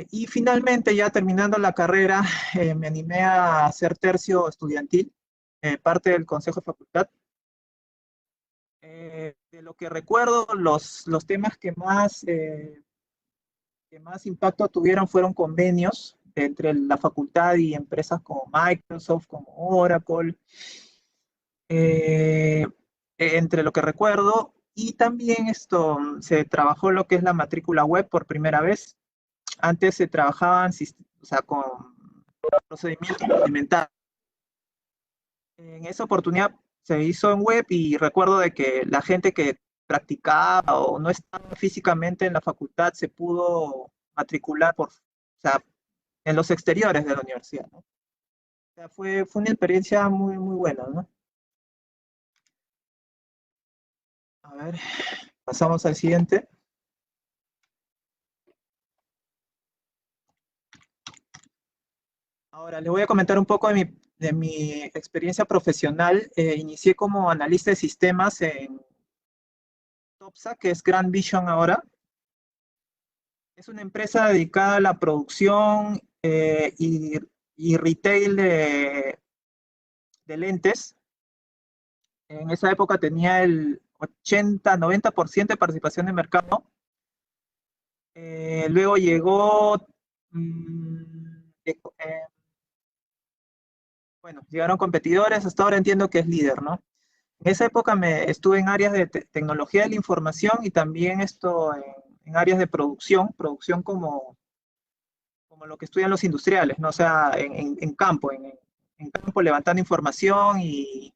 Y finalmente, ya terminando la carrera, me animé a hacer tercio estudiantil, parte del consejo de facultad. De lo que recuerdo, los temas que más impacto tuvieron fueron convenios entre la facultad y empresas como Microsoft, como Oracle, eh, entre lo que recuerdo. Y también esto, se trabajó lo que es la matrícula web por primera vez. Antes se trabajaban o sea, con procedimientos rudimentario. En esa oportunidad se hizo en web y recuerdo de que la gente que practicaba o no estaba físicamente en la facultad se pudo matricular o sea, en los exteriores de la universidad, ¿no? O sea, fue una experiencia muy, muy buena, ¿no? A ver, pasamos al siguiente. Ahora, le voy a comentar un poco de mi experiencia profesional. Inicié como analista de sistemas en Topsa, que es Grand Vision ahora. Es una empresa dedicada a la producción y retail de lentes. En esa época tenía el 80-90% de participación de mercado. Luego llegó, bueno, llegaron competidores, hasta ahora entiendo que es líder, ¿no? En esa época estuve en áreas de tecnología de la información y también en áreas de producción como lo que estudian los industriales, ¿no? O sea, en campo, en campo levantando información y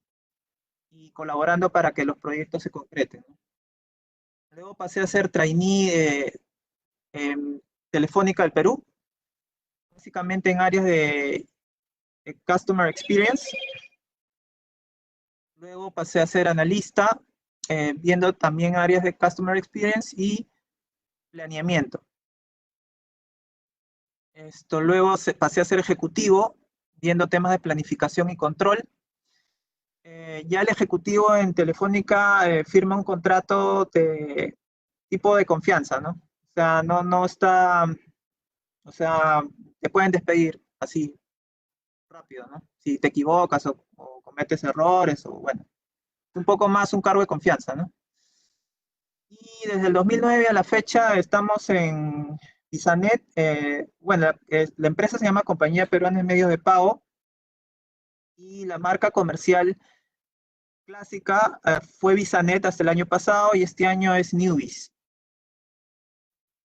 colaborando para que los proyectos se concreten, ¿no? Luego pasé a ser trainee en Telefónica del Perú, básicamente en áreas de Customer Experience. Luego pasé a ser analista, viendo también áreas de Customer Experience y planeamiento. Luego pasé a ser ejecutivo, viendo temas de planificación y control. Ya el ejecutivo en Telefónica firma un contrato de tipo de confianza, ¿no? O sea, no está, o sea, te pueden despedir así rápido, ¿no? Si te equivocas o cometes errores, o bueno, un poco más un cargo de confianza, ¿no? Y desde el 2009 a la fecha estamos en Bisanet. Bueno, la empresa se llama Compañía Peruana de Medios de Pago y la marca comercial clásica fue Bisanet hasta el año pasado y este año es Newbies.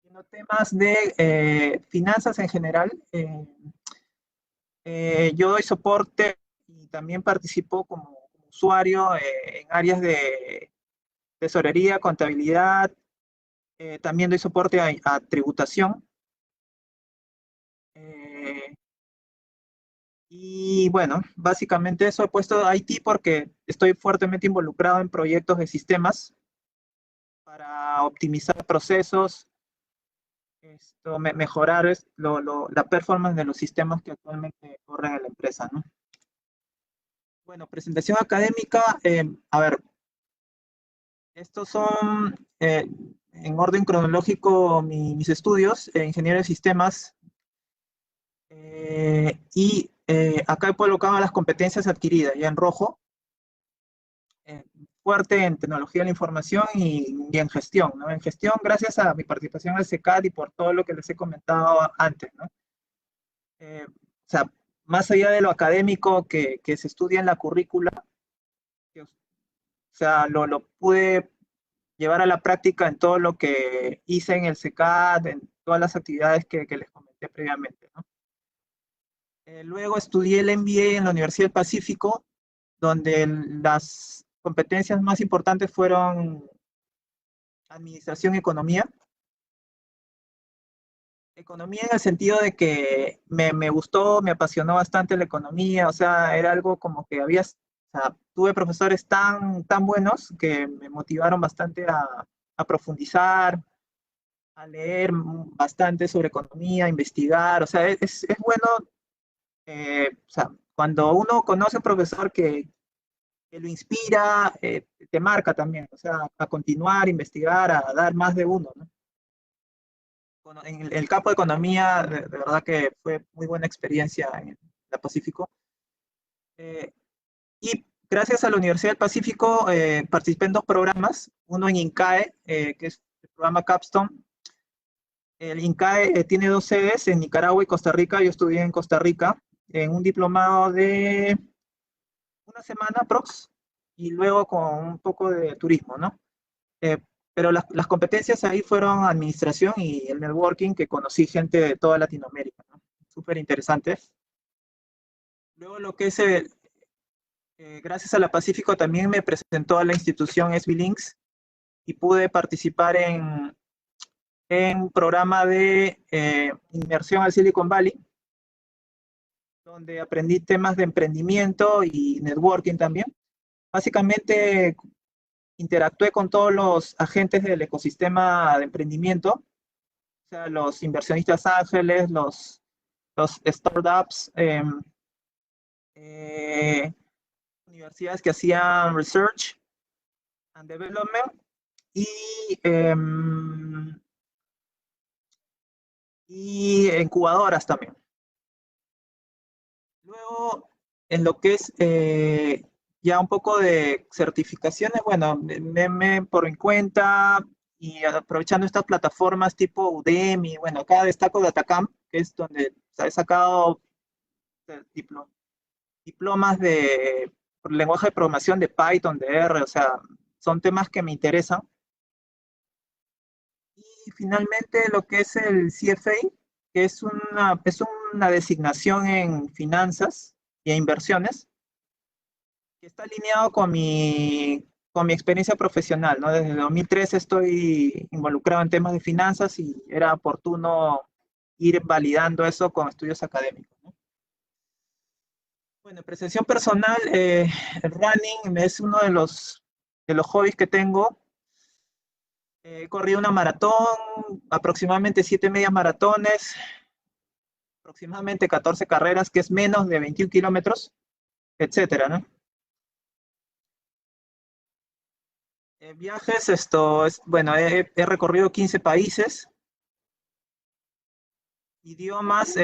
Viendo temas de finanzas en general, yo doy soporte y también participo como usuario en áreas de tesorería, contabilidad, también doy soporte a tributación. Y bueno, básicamente eso he puesto IT porque estoy fuertemente involucrado en proyectos de sistemas para optimizar procesos, mejorar la performance de los sistemas que actualmente corren en la empresa, ¿no? Bueno, presentación académica, a ver, estos son en orden cronológico mis estudios, ingeniero de sistemas, y acá he colocado las competencias adquiridas, ya en rojo, eh, fuerte en tecnología de la información y en gestión, ¿no? En gestión, gracias a mi participación en el CECAD y por todo lo que les he comentado antes, ¿no? O sea, más allá de lo académico que se estudia en la currícula, o sea, lo pude llevar a la práctica en todo lo que hice en el CECAD, en todas las actividades que les comenté previamente, ¿no? Luego estudié el MBA en la Universidad del Pacífico, donde las competencias más importantes fueron administración y economía. Economía en el sentido de que me gustó, me apasionó bastante la economía, o sea, era algo como que o sea, tuve profesores tan buenos que me motivaron bastante a profundizar, a leer bastante sobre economía, a investigar, o sea, es bueno, o sea, cuando uno conoce a un profesor que lo inspira, te marca también, o sea, a continuar, a investigar, a dar más de uno, ¿no? En el campo de economía, de verdad que fue muy buena experiencia en la Pacífico. Eh, y gracias a la Universidad del Pacífico participé en dos programas, uno en INCAE, que es el programa Capstone. El INCAE tiene dos sedes, en Nicaragua y Costa Rica. Yo estudié en Costa Rica, en un diplomado de una semana aprox, y luego con un poco de turismo, ¿no? Eh, pero las competencias ahí fueron administración y el networking, que conocí gente de toda Latinoamérica, ¿no? Súper interesantes. Luego lo que es, gracias a la Pacífico también me presentó a la institución SB Links y pude participar en un programa de inmersión al Silicon Valley, donde aprendí temas de emprendimiento y networking también. Básicamente interactué con todos los agentes del ecosistema de emprendimiento, o sea, los inversionistas ángeles, los startups, eh, universidades que hacían research and development y, eh, y incubadoras también. Luego, en lo que es ya un poco de certificaciones, bueno, por mi cuenta y aprovechando estas plataformas tipo Udemy, bueno, acá destaco Datacamp, que es donde he sacado diplomas de lenguaje de programación de Python, de R, o sea, son temas que me interesan. Y finalmente lo que es el CFA, que es una designación en finanzas y inversiones, que está alineado con mi experiencia profesional, ¿no? Desde 2013 estoy involucrado en temas de finanzas y era oportuno ir validando eso con estudios académicos, ¿no? Bueno, apreciación personal, el running es uno de los hobbies que tengo. He corrido una maratón, aproximadamente 7 medias maratones, aproximadamente 14 carreras, que es menos de 21 kilómetros, etcétera, ¿no? Viajes, bueno, he recorrido 15 países. Idiomas,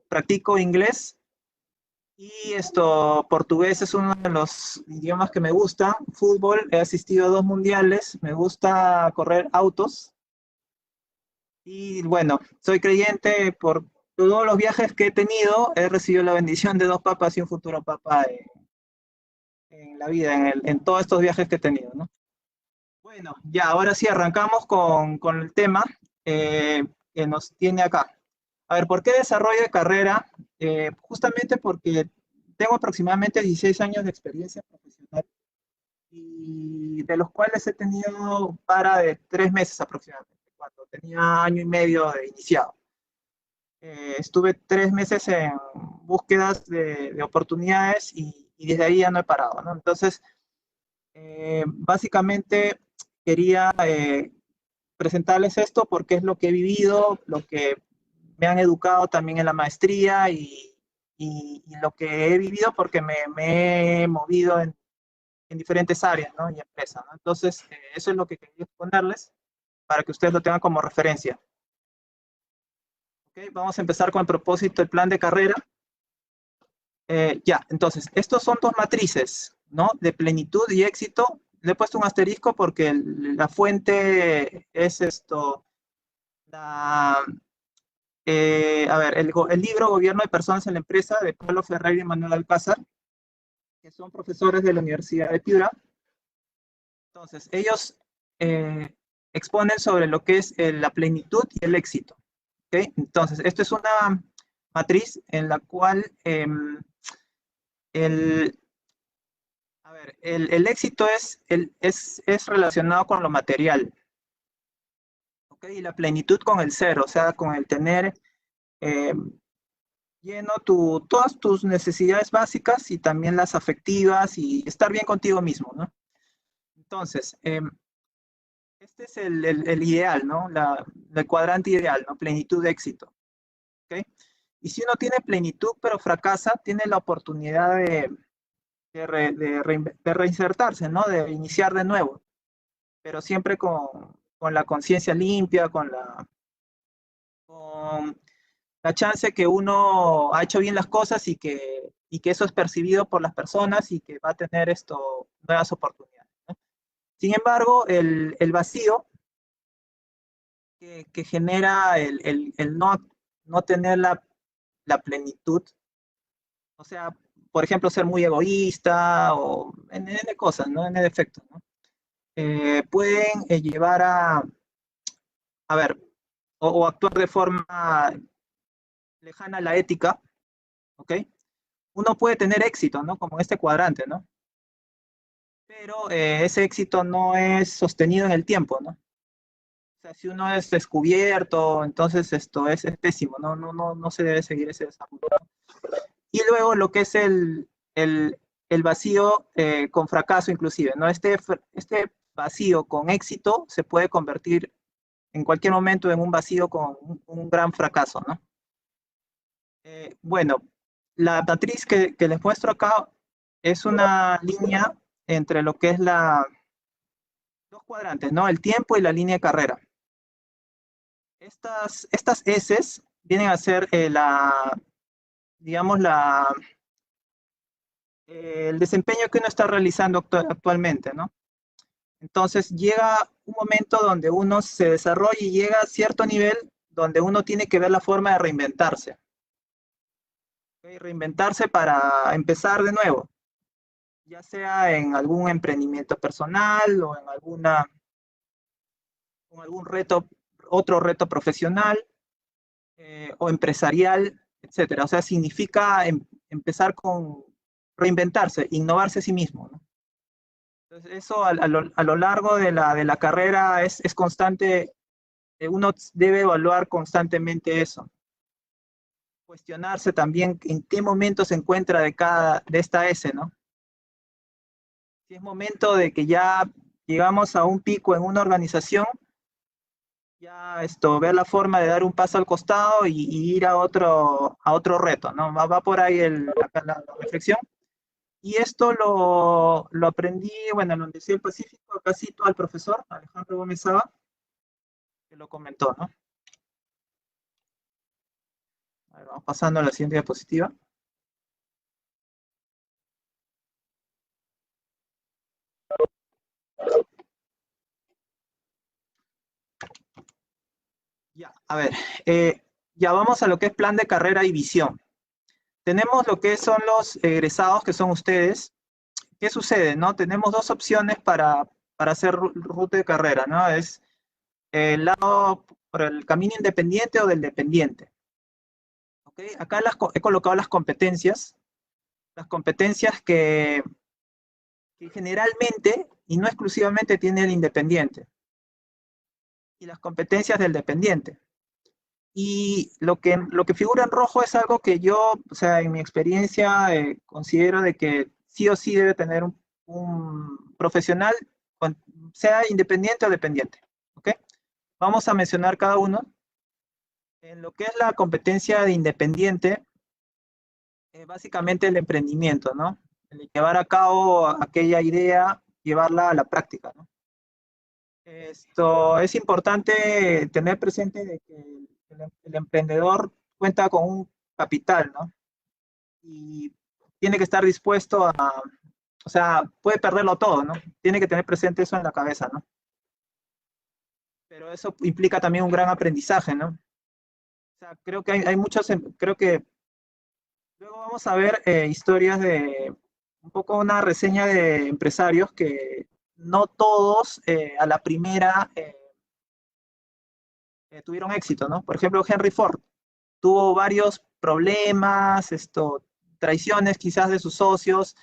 practico inglés y portugués es uno de los idiomas que me gusta. Fútbol, he asistido a 2 mundiales, me gusta correr autos. Y bueno, soy creyente por todos los viajes que he tenido, he recibido la bendición de 2 papas y un futuro papa en la vida, en todos estos viajes que he tenido, ¿no? Bueno, ya, ahora sí arrancamos con el tema que nos tiene acá. A ver, ¿por qué desarrollo de carrera? Justamente porque tengo aproximadamente 16 años de experiencia profesional y de los cuales he tenido para de 3 meses aproximadamente, cuando tenía año y medio de iniciado. Estuve 3 meses en búsquedas de oportunidades y desde ahí ya no he parado, ¿no? Entonces, básicamente quería presentarles esto porque es lo que he vivido, lo que me han educado también en la maestría y lo que he vivido porque me he movido en diferentes áreas, ¿no? Y empresas, ¿no? Entonces, eso es lo que quería exponerles para que ustedes lo tengan como referencia. ¿Okay? Vamos a empezar con el propósito, el plan de carrera. Ya, entonces, estos son 2 matrices, ¿no? De plenitud y éxito. Le he puesto un asterisco porque la fuente es la, a ver, el libro Gobierno de Personas en la Empresa de Pablo Ferreira y Manuel Alcázar, que son profesores de la Universidad de Piura. Entonces, ellos exponen sobre lo que es la plenitud y el éxito. ¿Okay? Entonces, esto es una matriz en la cual el, a ver, el éxito es relacionado con lo material. ¿Okay? Y la plenitud con el ser, o sea, con el tener eh, lleno todas tus necesidades básicas y también las afectivas y estar bien contigo mismo, ¿no? Entonces, este es el ideal, ¿no? El cuadrante ideal, ¿no? Plenitud, éxito. ¿Okay? Y si uno tiene plenitud pero fracasa, tiene la oportunidad de reinsertarse, ¿no? De iniciar de nuevo, pero siempre con la conciencia limpia, con la chance que uno ha hecho bien las cosas y que eso es percibido por las personas y que va a tener nuevas oportunidades, ¿no? Sin embargo, el vacío que genera el no tener la plenitud, o sea, por ejemplo, ser muy egoísta o en cosas, ¿no? En efecto, ¿no? Pueden llevar a ver, o actuar de forma lejana a la ética, ¿ok? Uno puede tener éxito, ¿no? Como en este cuadrante, ¿no? Pero ese éxito no es sostenido en el tiempo, ¿no? O sea, si uno es descubierto, entonces esto es pésimo, ¿no? No se debe seguir ese desarrollo. Y luego lo que es el vacío con fracaso inclusive, ¿no? Este vacío con éxito se puede convertir en cualquier momento en un vacío con un gran fracaso, ¿no? Bueno, la matriz que les muestro acá es una línea entre lo que es dos cuadrantes, ¿no? El tiempo y la línea de carrera. Estas S vienen a ser digamos, el desempeño que uno está realizando actualmente, ¿no? Entonces llega un momento donde uno se desarrolla y llega a cierto nivel donde uno tiene que ver la forma de reinventarse. ¿Okay? Reinventarse para empezar de nuevo, ya sea en algún emprendimiento personal o en algún reto, otro reto profesional o empresarial, etcétera. O sea, significa empezar con reinventarse, innovarse a sí mismo, ¿no? Entonces, eso a lo largo de la carrera es constante, uno debe evaluar constantemente eso. Cuestionarse también en qué momento se encuentra de esta S, ¿no? Si es momento de que ya llegamos a un pico en una organización, ya ver la forma de dar un paso al costado y ir a otro reto, ¿no? Va por ahí acá la reflexión. Y esto lo aprendí, bueno, en la Universidad del Pacífico, acá cito al profesor Alejandro Gómez Saba, que lo comentó, ¿no? A ver, vamos pasando a la siguiente diapositiva. Ya, a ver, ya vamos a lo que es plan de carrera y visión. Tenemos lo que son los egresados, que son ustedes. ¿Qué sucede, no? Tenemos dos opciones para hacer ruta de carrera, ¿no? Es el lado por el camino independiente o del dependiente. ¿Ok? Acá he colocado las competencias que generalmente y no exclusivamente tiene el independiente, y las competencias del dependiente. Y lo que figura en rojo es algo que yo, o sea, en mi experiencia, considero de que sí o sí debe tener un profesional, sea independiente o dependiente. ¿Ok? Vamos a mencionar cada uno. En lo que es la competencia de independiente, básicamente el emprendimiento, ¿no? El llevar a cabo aquella idea, llevarla a la práctica, ¿no? Esto es importante tener presente de que el emprendedor cuenta con un capital, ¿no? Y tiene que estar dispuesto o sea, puede perderlo todo, ¿no? Tiene que tener presente eso en la cabeza, ¿no? Pero eso implica también un gran aprendizaje, ¿no? O sea, creo que hay muchos, creo que luego vamos a ver historias de un poco una reseña de empresarios que no todos a la primera tuvieron éxito, ¿no? Por ejemplo, Henry Ford tuvo varios problemas, traiciones quizás de sus socios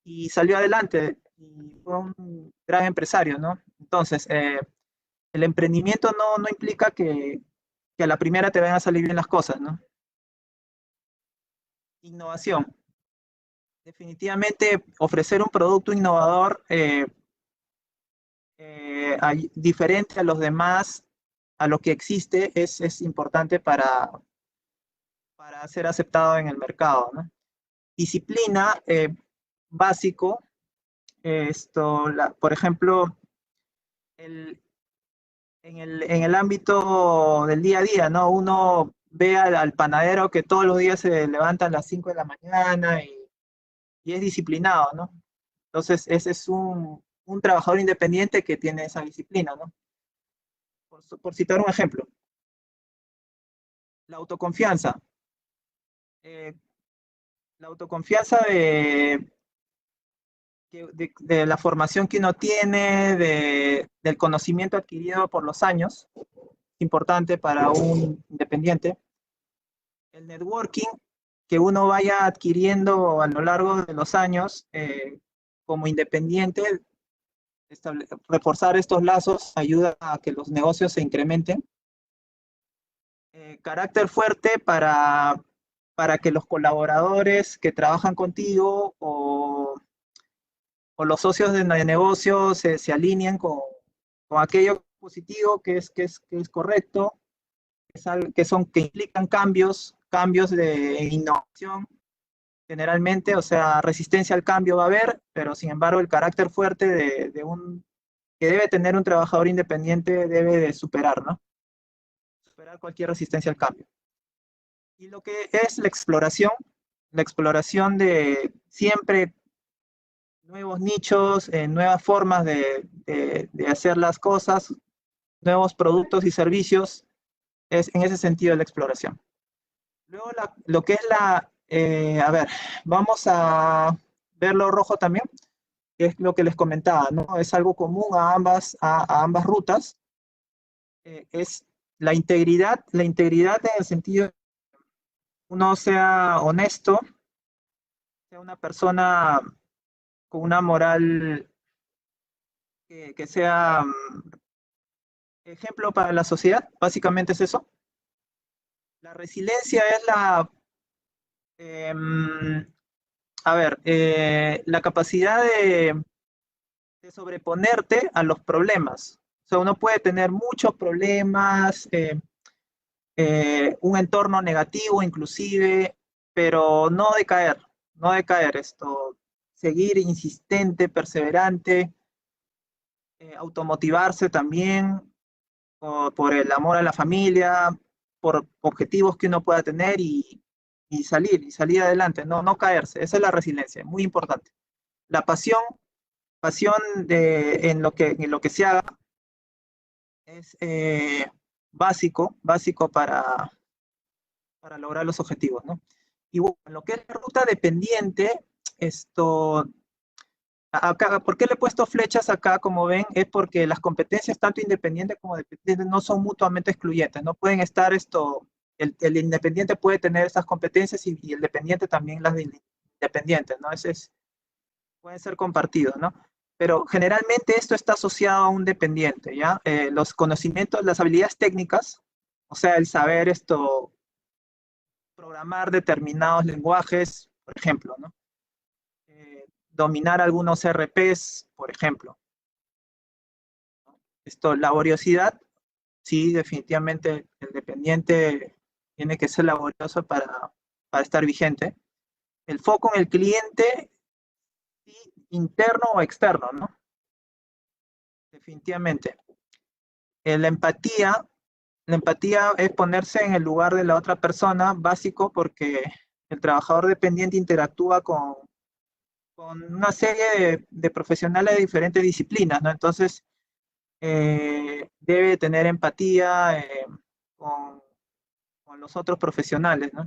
y salió adelante y fue un gran empresario, ¿no? Entonces, el emprendimiento no implica que a la primera te vayan a salir bien las cosas, ¿no? Innovación. Definitivamente ofrecer un producto innovador diferente a los demás, a lo que existe, es importante para ser aceptado en el mercado, ¿no? Disciplina, básico, por ejemplo, el, en el ámbito del día a día, ¿no? Uno ve al panadero que todos los días se levanta a las 5 de la mañana y es disciplinado, ¿no? Entonces, ese es un trabajador independiente que tiene esa disciplina, ¿no? Por citar un ejemplo, la autoconfianza. Eh, la autoconfianza de la formación que uno tiene, del conocimiento adquirido por los años, importante para un independiente. El networking que uno vaya adquiriendo a lo largo de los años como independiente, reforzar estos lazos ayuda a que los negocios se incrementen. Carácter fuerte para que los colaboradores que trabajan contigo o los socios de negocio se alineen con aquello positivo que es correcto, que implican cambios de innovación generalmente, o sea, resistencia al cambio va a haber, pero sin embargo el carácter fuerte que debe tener un trabajador independiente debe de superar, ¿no? Superar cualquier resistencia al cambio. Y lo que es la exploración de siempre nuevos nichos, nuevas formas de hacer las cosas, nuevos productos y servicios, es en ese sentido la exploración. Luego lo que es a ver, vamos a ver lo rojo también, que es lo que les comentaba, ¿no? Es algo común a ambas rutas, es la integridad en el sentido de que uno sea honesto, sea una persona con una moral que sea ejemplo para la sociedad, básicamente es eso. La resiliencia es eh, la capacidad de sobreponerte a los problemas. O sea, uno puede tener muchos problemas, un entorno negativo inclusive, pero no decaer esto, seguir insistente, perseverante, automotivarse también por el amor a la familia, por objetivos que uno pueda tener y salir adelante, no caerse. Esa es la resiliencia, muy importante. La pasión en lo que se haga es básico para lograr los objetivos, ¿no? Y bueno, en lo que es la ruta dependiente, esto, acá, ¿por qué le he puesto flechas acá? Como ven, es porque las competencias, tanto independientes como dependientes, no son mutuamente excluyentes, no pueden estar el independiente puede tener esas competencias y el dependiente también las de independientes, ¿no? Pueden ser compartidos, ¿no? Pero generalmente esto está asociado a un dependiente, ¿ya? Los conocimientos, las habilidades técnicas, o sea, el saber programar determinados lenguajes, por ejemplo, ¿no? Dominar algunos RPs, por ejemplo. Laboriosidad, sí, definitivamente el dependiente tiene que ser laborioso para estar vigente. El foco en el cliente, sí, interno o externo, ¿no? Definitivamente. La empatía es ponerse en el lugar de la otra persona, básico, porque el trabajador dependiente interactúa con una serie de profesionales de diferentes disciplinas, ¿no? Entonces, debe tener empatía con, con los otros profesionales, ¿no?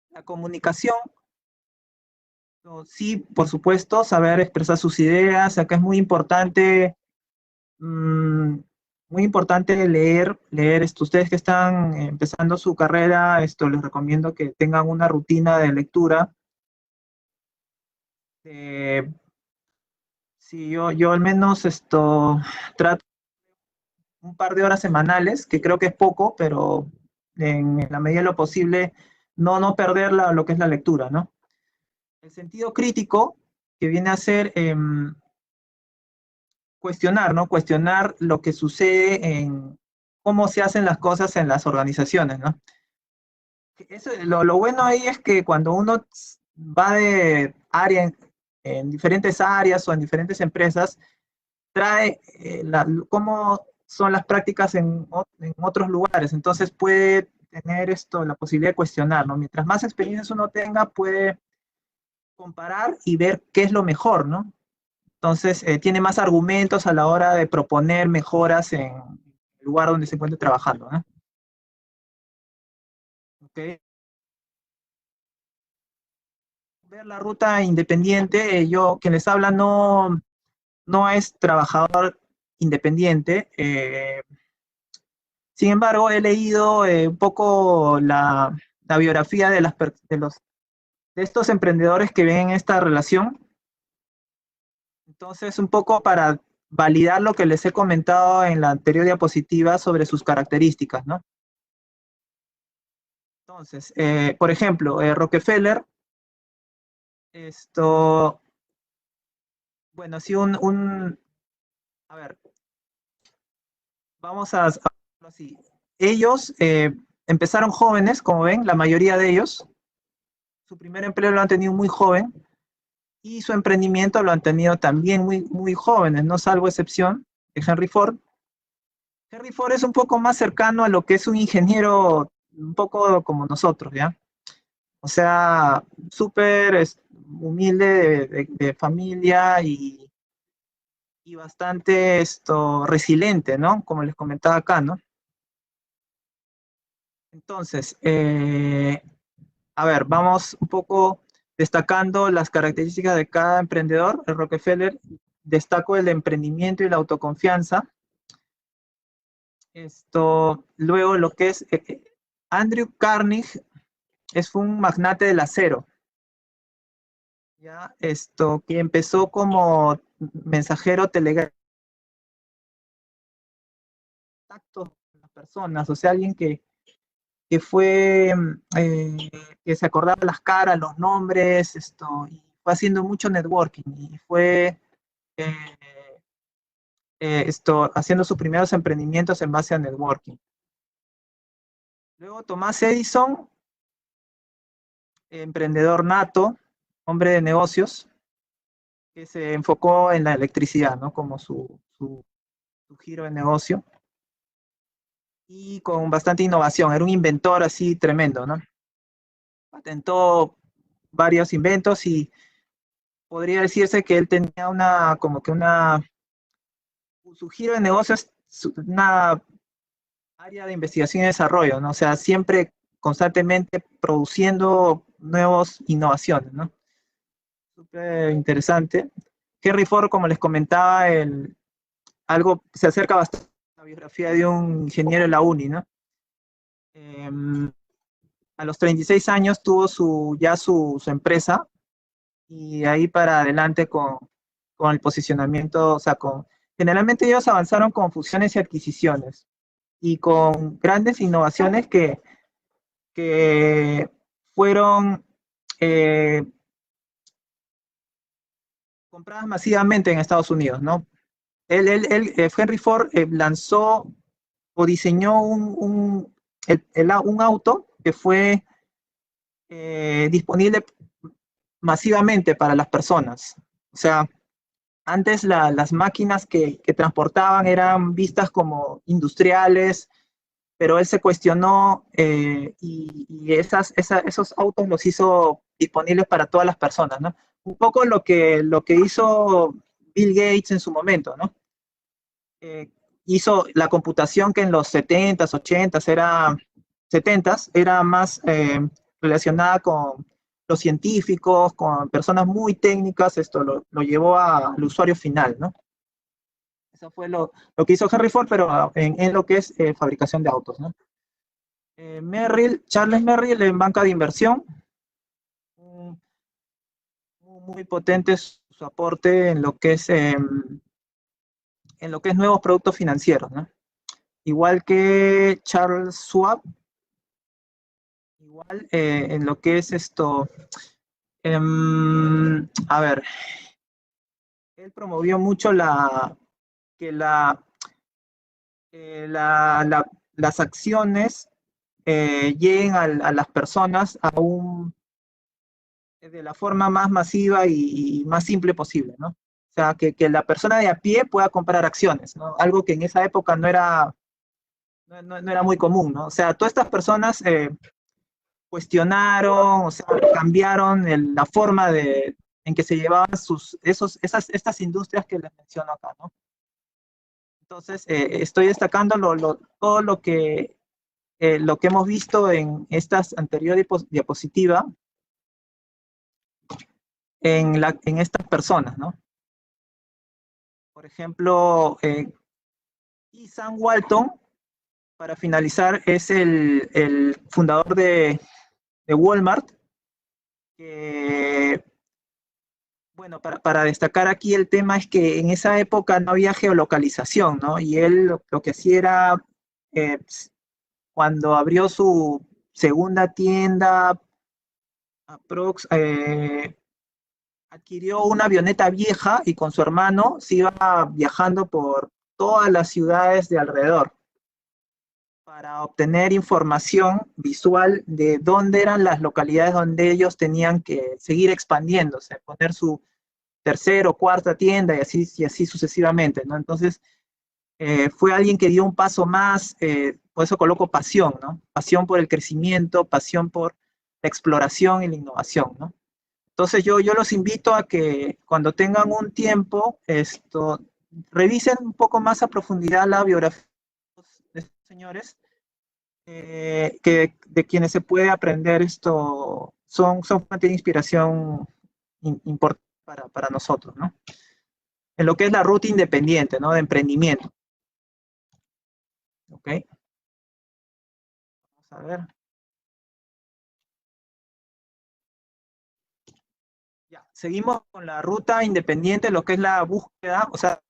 La comunicación, sí, por supuesto, saber expresar sus ideas, acá es mm, muy importante leer esto. Ustedes que están empezando su carrera, les recomiendo que tengan una rutina de lectura. Sí, yo al menos trato un par de horas semanales, que creo que es poco, pero en la medida de lo posible, no perder lo que es la lectura, ¿no? El sentido crítico, que viene a ser cuestionar, ¿no? Cuestionar lo que sucede en cómo se hacen las cosas en las organizaciones, ¿no? Lo bueno ahí es que cuando uno va de área en diferentes áreas o en diferentes empresas, trae cómo son las prácticas en otros lugares. Entonces puede tener la posibilidad de cuestionar, ¿no? Mientras más experiencias uno tenga, puede comparar y ver qué es lo mejor, ¿no? Entonces, tiene más argumentos a la hora de proponer mejoras en el lugar donde se encuentre trabajando, ¿no? Okay. Ver la ruta independiente, yo, quien les habla, no es trabajador independiente. Sin embargo, he leído un poco la biografía de estos emprendedores que ven esta relación. Entonces, un poco para validar lo que les he comentado en la anterior diapositiva sobre sus características, ¿no? Entonces, por ejemplo, Rockefeller, esto, bueno, sí, a ver, vamos a hacerlo así. Ellos empezaron jóvenes, como ven, la mayoría de ellos. Su primer empleo lo han tenido muy joven y su emprendimiento lo han tenido también muy, muy jóvenes, no salvo excepción de Henry Ford. Henry Ford es un poco más cercano a lo que es un ingeniero, un poco como nosotros, ¿ya? O sea, súper humilde de familia y bastante resiliente, ¿no? Como les comentaba acá, ¿no? Entonces, a ver, vamos un poco destacando las características de cada emprendedor. El Rockefeller destacó el emprendimiento y la autoconfianza. Luego lo que es Andrew Carnegie es un magnate del acero, ¿ya? Que empezó como mensajero telegráfico con las personas, o sea, alguien que fue, que se acordaba las caras, los nombres, y fue haciendo mucho networking y fue eh, haciendo sus primeros emprendimientos en base a networking. Luego Tomás Edison, emprendedor nato, hombre de negocios, que se enfocó en la electricidad, ¿no? Como su giro de negocio. Y con bastante innovación, era un inventor así tremendo, ¿no? Patentó varios inventos y podría decirse que él tenía su giro de negocios, una área de investigación y desarrollo, ¿no? O sea, siempre constantemente produciendo nuevas innovaciones, ¿no? Súper interesante. Henry Ford, como les comentaba, algo se acerca bastante a la biografía de un ingeniero de la UNI, ¿no? A los 36 años tuvo ya su empresa y de ahí para adelante con el posicionamiento, o sea, generalmente ellos avanzaron con fusiones y adquisiciones y con grandes innovaciones que fueron compradas masivamente en Estados Unidos, ¿no? Henry Ford lanzó o diseñó un auto que fue disponible masivamente para las personas. O sea, antes las máquinas que transportaban eran vistas como industriales, pero él se cuestionó y esos autos los hizo disponibles para todas las personas, ¿no? Un poco lo que hizo Bill Gates en su momento, ¿no? Hizo la computación que en los 70s, 80s, 70s, era más relacionada con los científicos, con personas muy técnicas, esto lo llevó al usuario final, ¿no? Eso fue lo que hizo Henry Ford, pero en lo que es fabricación de autos, ¿no? Charles Merrill en banca de inversión, muy potente su aporte en lo que es nuevos productos financieros, ¿no? Igual que Charles Schwab, igual en lo que es a ver, él promovió mucho que las acciones lleguen a las personas de la forma más masiva y más simple posible, ¿no? sea, que la persona de a pie pueda comprar acciones, ¿no? Algo que en esa época no era muy común, ¿no? O sea, todas estas personas cuestionaron, o sea, cambiaron la forma en que se llevaban estas industrias que les menciono acá, ¿no? Entonces, estoy destacando todo lo que hemos visto en estas anteriores diapositivas en estas personas, ¿no? Por ejemplo, y Sam Walton, para finalizar, es el fundador de Walmart, que, bueno, para destacar aquí el tema es que en esa época no había geolocalización, ¿no? Y él lo que hacía era, eh, cuando abrió su segunda tienda, adquirió una avioneta vieja y con su hermano se iba viajando por todas las ciudades de alrededor para obtener información visual de dónde eran las localidades donde ellos tenían que seguir expandiéndose, poner su tercera o cuarta tienda y así sucesivamente, ¿no? Entonces, fue alguien que dio un paso más, por eso coloco pasión, ¿no? Pasión por el crecimiento, pasión por la exploración y la innovación, ¿no? Entonces yo los invito a que cuando tengan un tiempo, revisen un poco más a profundidad la biografía de estos señores, de quienes se puede aprender son fuente de inspiración importante para nosotros, ¿no? En lo que es la ruta independiente, ¿no? De emprendimiento. ¿Ok? Vamos a ver. Ya, seguimos con la ruta independiente, lo que es la búsqueda, o sea,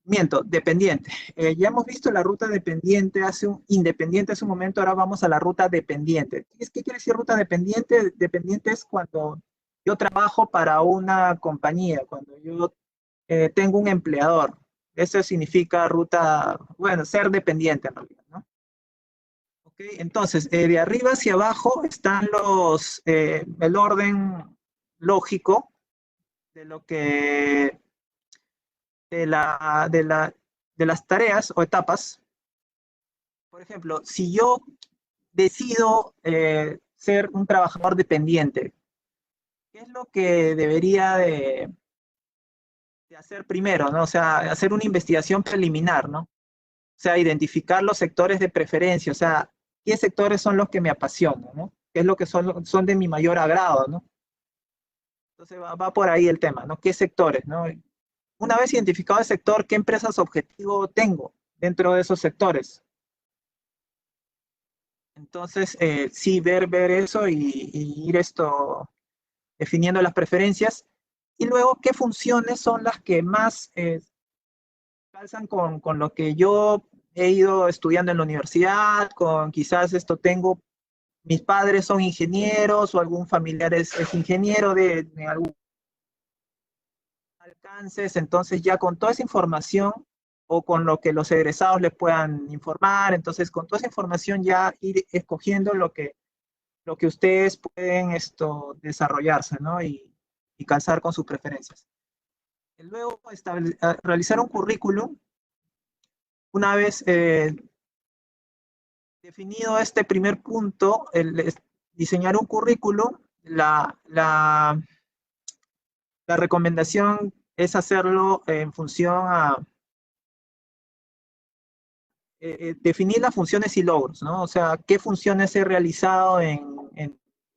miento, dependiente. Ya hemos visto la ruta dependiente independiente hace un momento, ahora vamos a la ruta dependiente. ¿Qué quiere decir ruta dependiente? Dependiente es cuando yo trabajo para una compañía, cuando yo tengo un empleador. Eso significa ruta, bueno, ser dependiente en realidad, ¿no? Ok, entonces, de arriba hacia abajo están el orden lógico de lo que, de la, de la, de las tareas o etapas. Por ejemplo, si yo decido ser un trabajador dependiente, ¿qué es lo que debería de hacer primero, ¿no? O sea, hacer una investigación preliminar, ¿no? O sea, identificar los sectores de preferencia, o sea, qué sectores son los que me apasionan, ¿no? ¿Qué es lo que son de mi mayor agrado, ¿no? Entonces va por ahí el tema, ¿no? ¿Qué sectores, ¿no? Una vez identificado el sector, ¿qué empresas objetivo tengo dentro de esos sectores? Entonces, sí, ver eso y ir definiendo las preferencias. Y luego, ¿qué funciones son las que más calzan con lo que yo he ido estudiando en la universidad? Con quizás mis padres son ingenieros o algún familiar es ingeniero de algún alcances, entonces ya con toda esa información o con lo que los egresados les puedan informar, entonces con toda esa información ya ir escogiendo lo que ustedes pueden desarrollarse, ¿no? Y calzar con sus preferencias. Y luego, realizar un currículum, una vez definido este primer punto, diseñar un currículum, la recomendación es hacerlo en función a definir las funciones y logros, ¿no? O sea, qué funciones he realizado en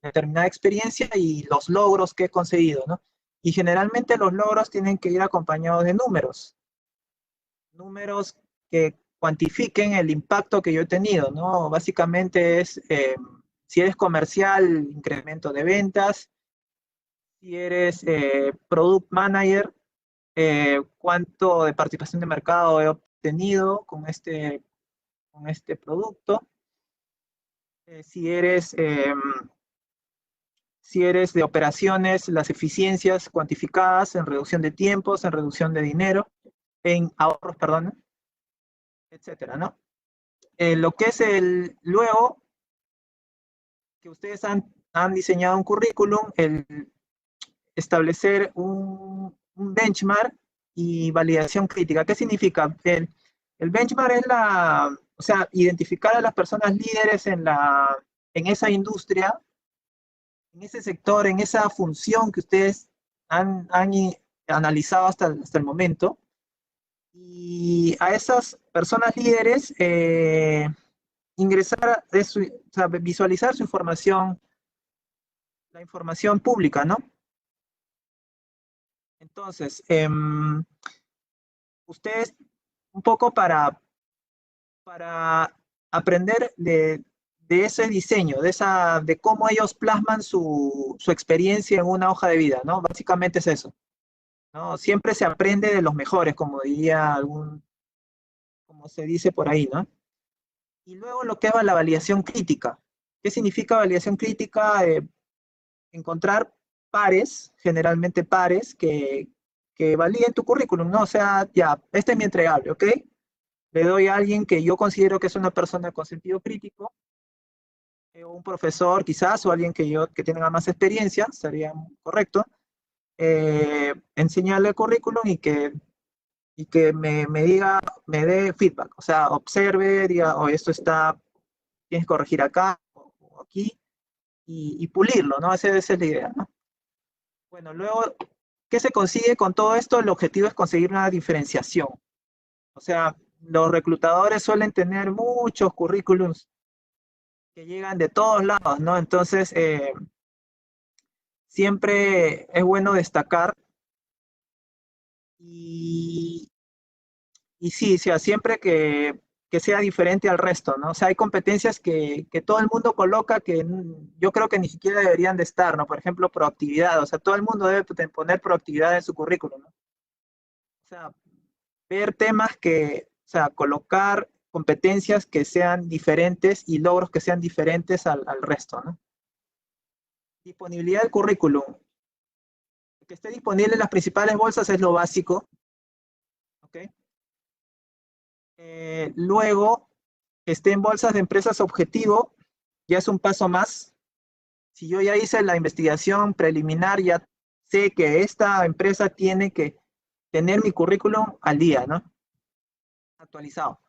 determinada experiencia y los logros que he conseguido, ¿no? Y generalmente los logros tienen que ir acompañados de números que cuantifiquen el impacto que yo he tenido, ¿no? Básicamente es, si eres comercial, incremento de ventas; si eres product manager, cuánto de participación de mercado he obtenido con este producto; si si eres de operaciones, las eficiencias cuantificadas en reducción de tiempos, en reducción de dinero, en ahorros, perdón, etcétera, ¿no? Lo que es luego que ustedes han diseñado un currículum, el establecer un benchmark y validación crítica. ¿Qué significa? El benchmark es o sea, identificar a las personas líderes en esa industria, en ese sector, en esa función que ustedes han analizado hasta el momento, y a esas personas líderes ingresar, o sea, visualizar su información, la información pública, ¿no? Entonces, ustedes un poco para aprender de ese diseño, de cómo ellos plasman su experiencia en una hoja de vida, ¿no? Básicamente es eso, ¿no? Siempre se aprende de los mejores, como diría como se dice por ahí, ¿no? Y luego lo que es la validación crítica. ¿Qué significa validación crítica? Encontrar pares, generalmente pares, que validen tu currículum, ¿no? O sea, ya, este es mi entregable, ¿ok? Le doy a alguien que yo considero que es una persona con sentido crítico, o un profesor quizás, o alguien que tenga más experiencia, sería correcto, enseñarle el currículum y que me diga, me dé feedback, o sea, observe, diga, o esto está, tienes que corregir acá o aquí, y pulirlo, ¿no? Esa es la idea, ¿no? Bueno, luego, ¿qué se consigue con todo esto? El objetivo es conseguir una diferenciación. O sea, los reclutadores suelen tener muchos currículums que llegan de todos lados, ¿no? Entonces, siempre es bueno destacar y, y sí, o sea, siempre que sea diferente al resto, ¿no? O sea, hay competencias que todo el mundo coloca que yo creo que ni siquiera deberían de estar, ¿no? Por ejemplo, proactividad, o sea, todo el mundo debe poner proactividad en su currículum, ¿no? O sea, ver temas o sea, colocar competencias que sean diferentes y logros que sean diferentes al resto, ¿no? Disponibilidad del currículum. Que esté disponible en las principales bolsas es lo básico, ¿ok? Luego, que esté en bolsas de empresas objetivo, ya es un paso más. Si yo ya hice la investigación preliminar, ya sé que esta empresa tiene que tener mi currículum al día, ¿no? Actualizado.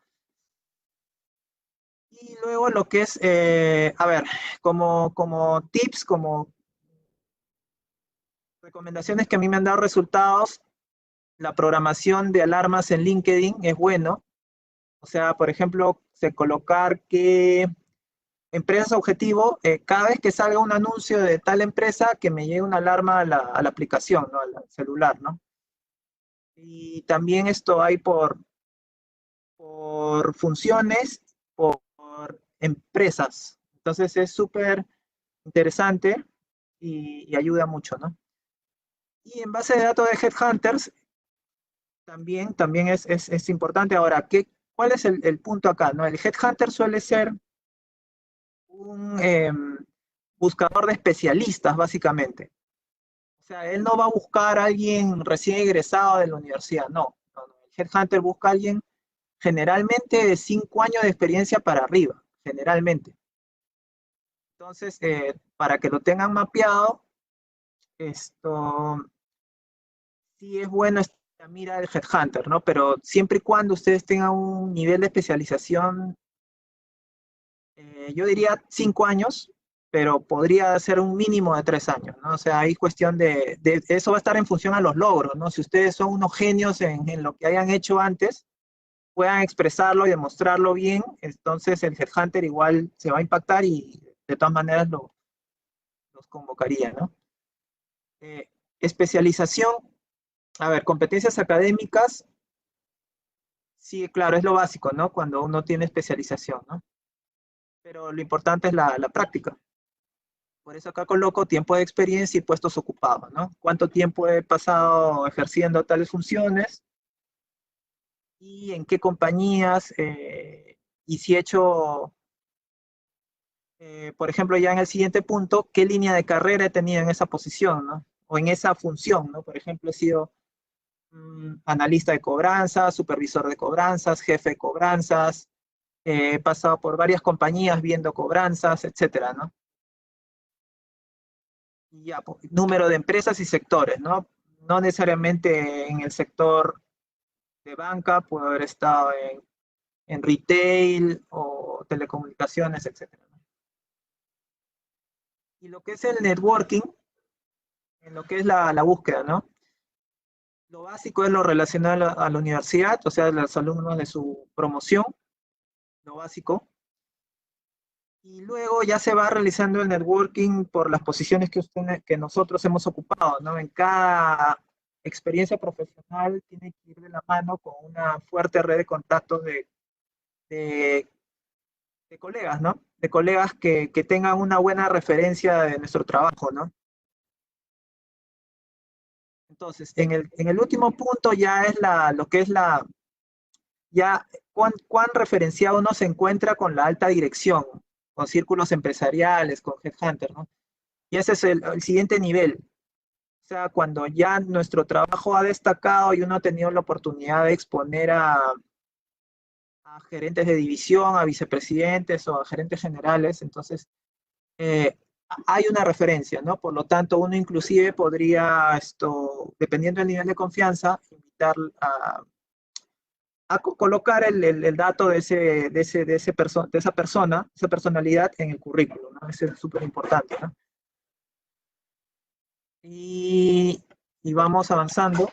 Y luego lo que es, a ver, como tips, como recomendaciones que a mí me han dado resultados, la programación de alarmas en LinkedIn es bueno. O sea, por ejemplo, colocar que empresas objetivo, cada vez que salga un anuncio de tal empresa, que me llegue una alarma a la aplicación, ¿no? Al celular, ¿no? Y también esto hay por funciones, por empresas. Entonces es súper interesante y ayuda mucho, ¿no? Y en base de datos de Headhunters, también es importante. Ahora, ¿cuál es el punto acá? ¿No? El Headhunter suele ser un buscador de especialistas, básicamente. O sea, él no va a buscar a alguien recién egresado de la universidad, no. El Headhunter busca a alguien generalmente de 5 años de experiencia para arriba, generalmente. Entonces, para que lo tengan mapeado, esto sí es bueno mira el Headhunter, ¿no? Pero siempre y cuando ustedes tengan un nivel de especialización, yo diría 5 años, pero podría ser un mínimo de 3 años, ¿no? O sea, hay cuestión eso va a estar en función a los logros, ¿no? Si ustedes son unos genios en lo que hayan hecho antes, puedan expresarlo y demostrarlo bien, entonces el Headhunter igual se va a impactar y de todas maneras los convocaría, ¿no? Especialización, a ver, competencias académicas, sí, claro, es lo básico, ¿no? Cuando uno tiene especialización, ¿no? Pero lo importante es la práctica. Por eso acá coloco tiempo de experiencia y puestos ocupados, ¿no? ¿Cuánto tiempo he pasado ejerciendo tales funciones? Y en qué compañías, y si he hecho, por ejemplo, ya en el siguiente punto, qué línea de carrera he tenido en esa posición, ¿no? O en esa función, ¿no? Por ejemplo, he sido analista de cobranzas, supervisor de cobranzas, jefe de cobranzas, he pasado por varias compañías viendo cobranzas, etcétera, ¿no? Y ya, pues, número de empresas y sectores, ¿no? no necesariamente en el sector de banca, puede haber estado en retail o telecomunicaciones, etcétera. Y lo que es el networking, en lo que es la búsqueda, ¿no? Lo básico es lo relacionado a la universidad, o sea, los alumnos de su promoción, lo básico. Y luego ya se va realizando el networking por las posiciones que nosotros hemos ocupado, ¿no? En cada experiencia profesional tiene que ir de la mano con una fuerte red de contactos de, de colegas, ¿no? De colegas que tengan una buena referencia de nuestro trabajo, ¿no? Entonces, en el último punto ya es lo que es ya cuán referenciado uno se encuentra con la alta dirección, con círculos empresariales, con headhunters, ¿no? Y ese es el siguiente nivel. O sea, cuando ya nuestro trabajo ha destacado y uno ha tenido la oportunidad de exponer a gerentes de división, a vicepresidentes o a gerentes generales, entonces eh, hay una referencia, ¿no? Por lo tanto, uno inclusive podría, dependiendo del nivel de confianza, invitar a colocar el dato de esa persona, esa personalidad en el currículum, ¿no? Eso es súper importante, ¿no? Y, y vamos avanzando.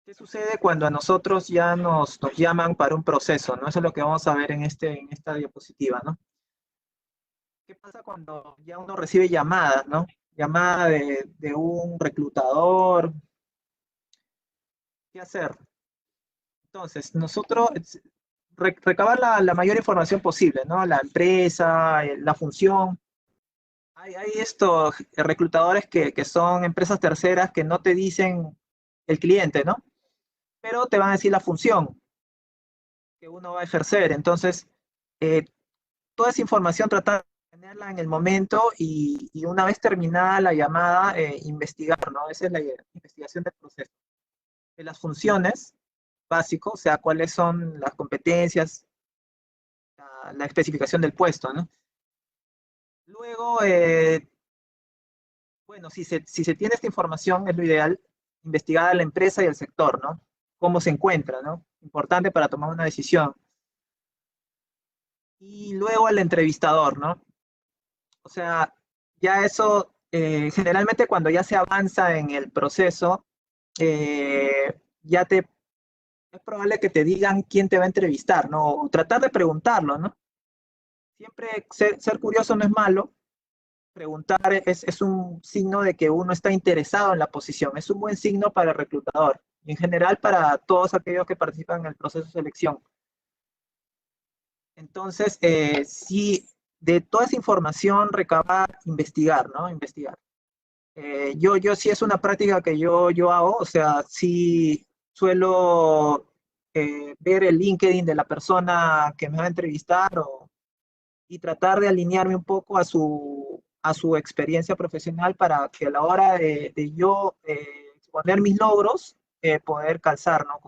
¿Qué sucede cuando a nosotros ya nos llaman para un proceso, ¿no? Eso es lo que vamos a ver en esta diapositiva, ¿no? ¿Qué pasa cuando ya uno recibe llamadas, ¿no? Llamada de un reclutador. ¿Qué hacer? Entonces, nosotros recabar la mayor información posible, ¿no? La empresa, la función. Hay estos reclutadores que son empresas terceras que no te dicen el cliente, ¿no? Pero te van a decir la función que uno va a ejercer. Entonces, eh, toda esa información tratar de tenerla en el momento y una vez terminada la llamada, investigar, ¿no? Esa es la investigación del proceso. De las funciones básicas, o sea, cuáles son las competencias, la especificación del puesto, ¿no? Luego, bueno, si se tiene esta información, es lo ideal, investigar a la empresa y el sector, ¿no? Cómo se encuentra, ¿no? Importante para tomar una decisión. Y luego al entrevistador, ¿no? O sea, ya eso, generalmente cuando ya se avanza en el proceso, ya es probable que te digan quién te va a entrevistar, ¿no? O tratar de preguntarlo, ¿no? Siempre ser curioso no es malo. Preguntar es un signo de que uno está interesado en la posición. Es un buen signo para el reclutador y en general para todos aquellos que participan en el proceso de selección. Entonces, sí, de toda esa información recabar, investigar, ¿no? Investigar. Yo sí es una práctica que yo hago, o sea, sí suelo ver el LinkedIn de la persona que me va a entrevistar y tratar de alinearme un poco a su experiencia profesional para que a la hora de yo exponer mis logros, poder calzar, ¿no?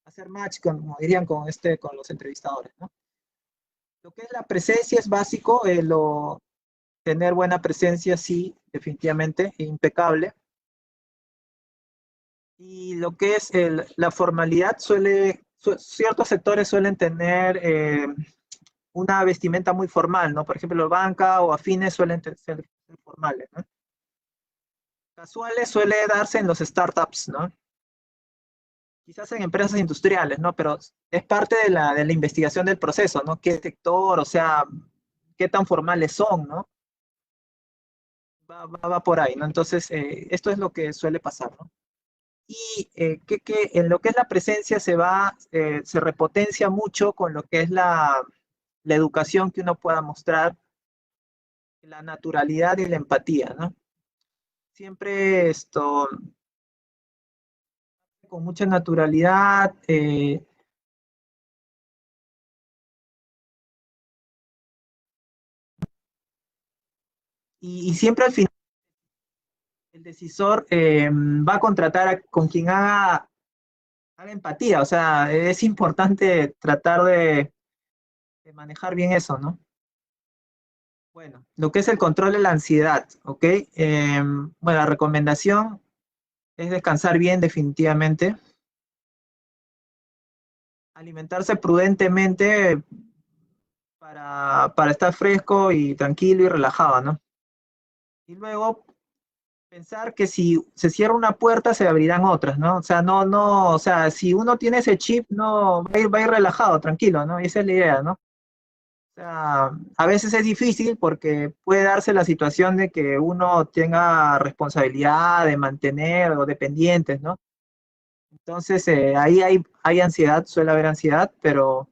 Hacer match, como dirían, con los entrevistadores, ¿no? Lo que es la presencia es básico, tener buena presencia, sí, definitivamente, impecable. Y lo que es la formalidad ciertos sectores suelen tener una vestimenta muy formal, ¿no? Por ejemplo, banca o afines suelen ser formales, ¿no? Casuales suele darse en los startups, ¿no? Quizás en empresas industriales, ¿no? Pero es parte de la investigación del proceso, ¿no? ¿Qué sector, o sea, qué tan formales son, ¿no? Va por ahí, ¿no? Entonces, esto es lo que suele pasar, ¿no? Y que en lo que es la presencia se repotencia mucho con lo que es la educación que uno pueda mostrar, la naturalidad y la empatía, ¿no? Siempre con mucha naturalidad, y siempre al final el decisor va a contratar con quien haga empatía, o sea, es importante tratar de manejar bien eso, ¿no? Bueno, lo que es el control de la ansiedad, ¿ok? Bueno, la recomendación es descansar bien definitivamente, alimentarse prudentemente para estar fresco y tranquilo y relajado, ¿no? Y luego pensar que si se cierra una puerta se abrirán otras, ¿no? O sea, o sea, si uno tiene ese chip, no, va a ir relajado, tranquilo, ¿no? Y esa es la idea, ¿no? O sea, a veces es difícil porque puede darse la situación de que uno tenga responsabilidad de mantener o dependientes, ¿no? Entonces, ahí hay ansiedad, suele haber ansiedad, pero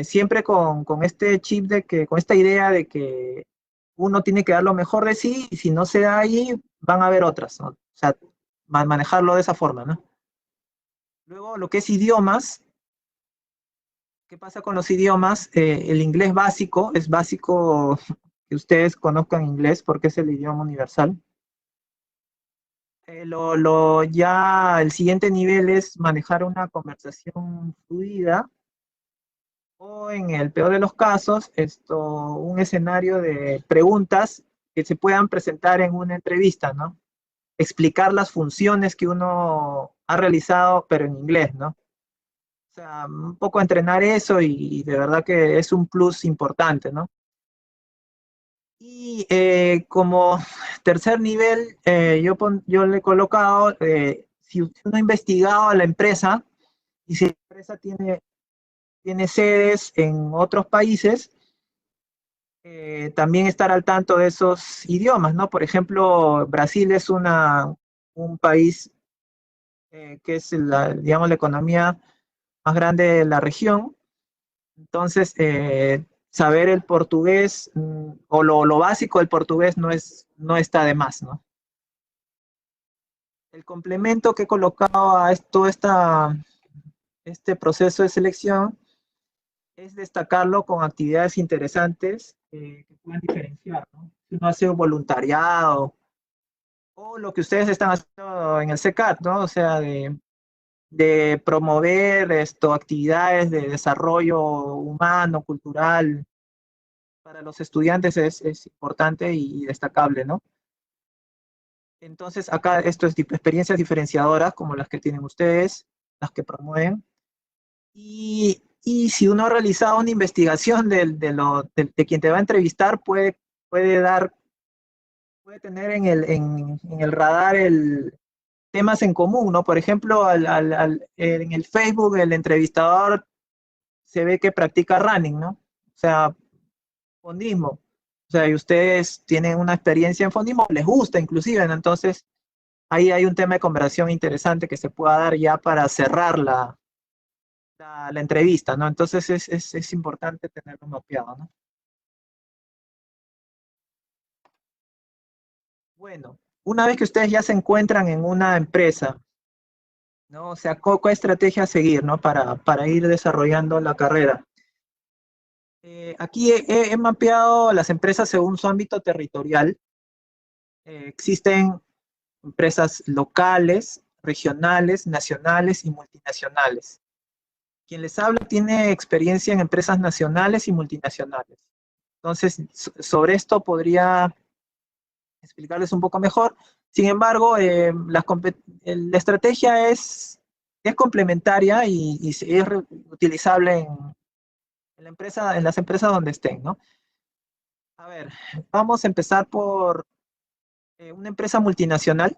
siempre con este chip de que, con esta idea de que uno tiene que dar lo mejor de sí y si no se da ahí, van a haber otras, ¿no? O sea, manejarlo de esa forma, ¿no? Luego, lo que es idiomas, ¿qué pasa con los idiomas? El inglés básico, es básico que ustedes conozcan inglés porque es el idioma universal. Ya el siguiente nivel es manejar una conversación fluida o en el peor de los casos, un escenario de preguntas que se puedan presentar en una entrevista, ¿no? Explicar las funciones que uno ha realizado, pero en inglés, ¿no? O sea, un poco entrenar eso y de verdad que es un plus importante, ¿no? Y como tercer nivel, yo le he colocado, si uno ha investigado a la empresa y si la empresa tiene sedes en otros países, también estar al tanto de esos idiomas, ¿no? Por ejemplo, Brasil es un país que es, digamos, la economía más grande de la región. Entonces, saber el portugués o lo básico del portugués no está de más, ¿no? El complemento que he colocado a este proceso de selección es destacarlo con actividades interesantes que puedan diferenciar, ¿no? Si uno hace un voluntariado o lo que ustedes están haciendo en el CECAT, ¿no? O sea, de promover actividades de desarrollo humano, cultural, para los estudiantes es importante y destacable, ¿no? Entonces, acá esto es experiencias diferenciadoras como las que tienen ustedes, las que promueven. Y si uno ha realizado una investigación de quien te va a entrevistar, puede tener en el radar temas en común, ¿no? Por ejemplo, en el Facebook el entrevistador se ve que practica running, ¿no? O sea, fondismo. O sea, y ustedes tienen una experiencia en fondismo, les gusta inclusive, ¿no? Entonces, ahí hay un tema de conversación interesante que se pueda dar ya para cerrar la entrevista, ¿no? Entonces es importante tenerlo mapeado, ¿no? Bueno, una vez que ustedes ya se encuentran en una empresa, ¿no? O sea, ¿cuál estrategia seguir, ¿no? Para ir desarrollando la carrera. Aquí he mapeado las empresas según su ámbito territorial. Existen empresas locales, regionales, nacionales y multinacionales. Quien les habla tiene experiencia en empresas nacionales y multinacionales. Entonces, sobre esto podría explicarles un poco mejor. Sin embargo, la estrategia es complementaria y es utilizable en las empresas donde estén, ¿no? A ver, vamos a empezar por una empresa multinacional.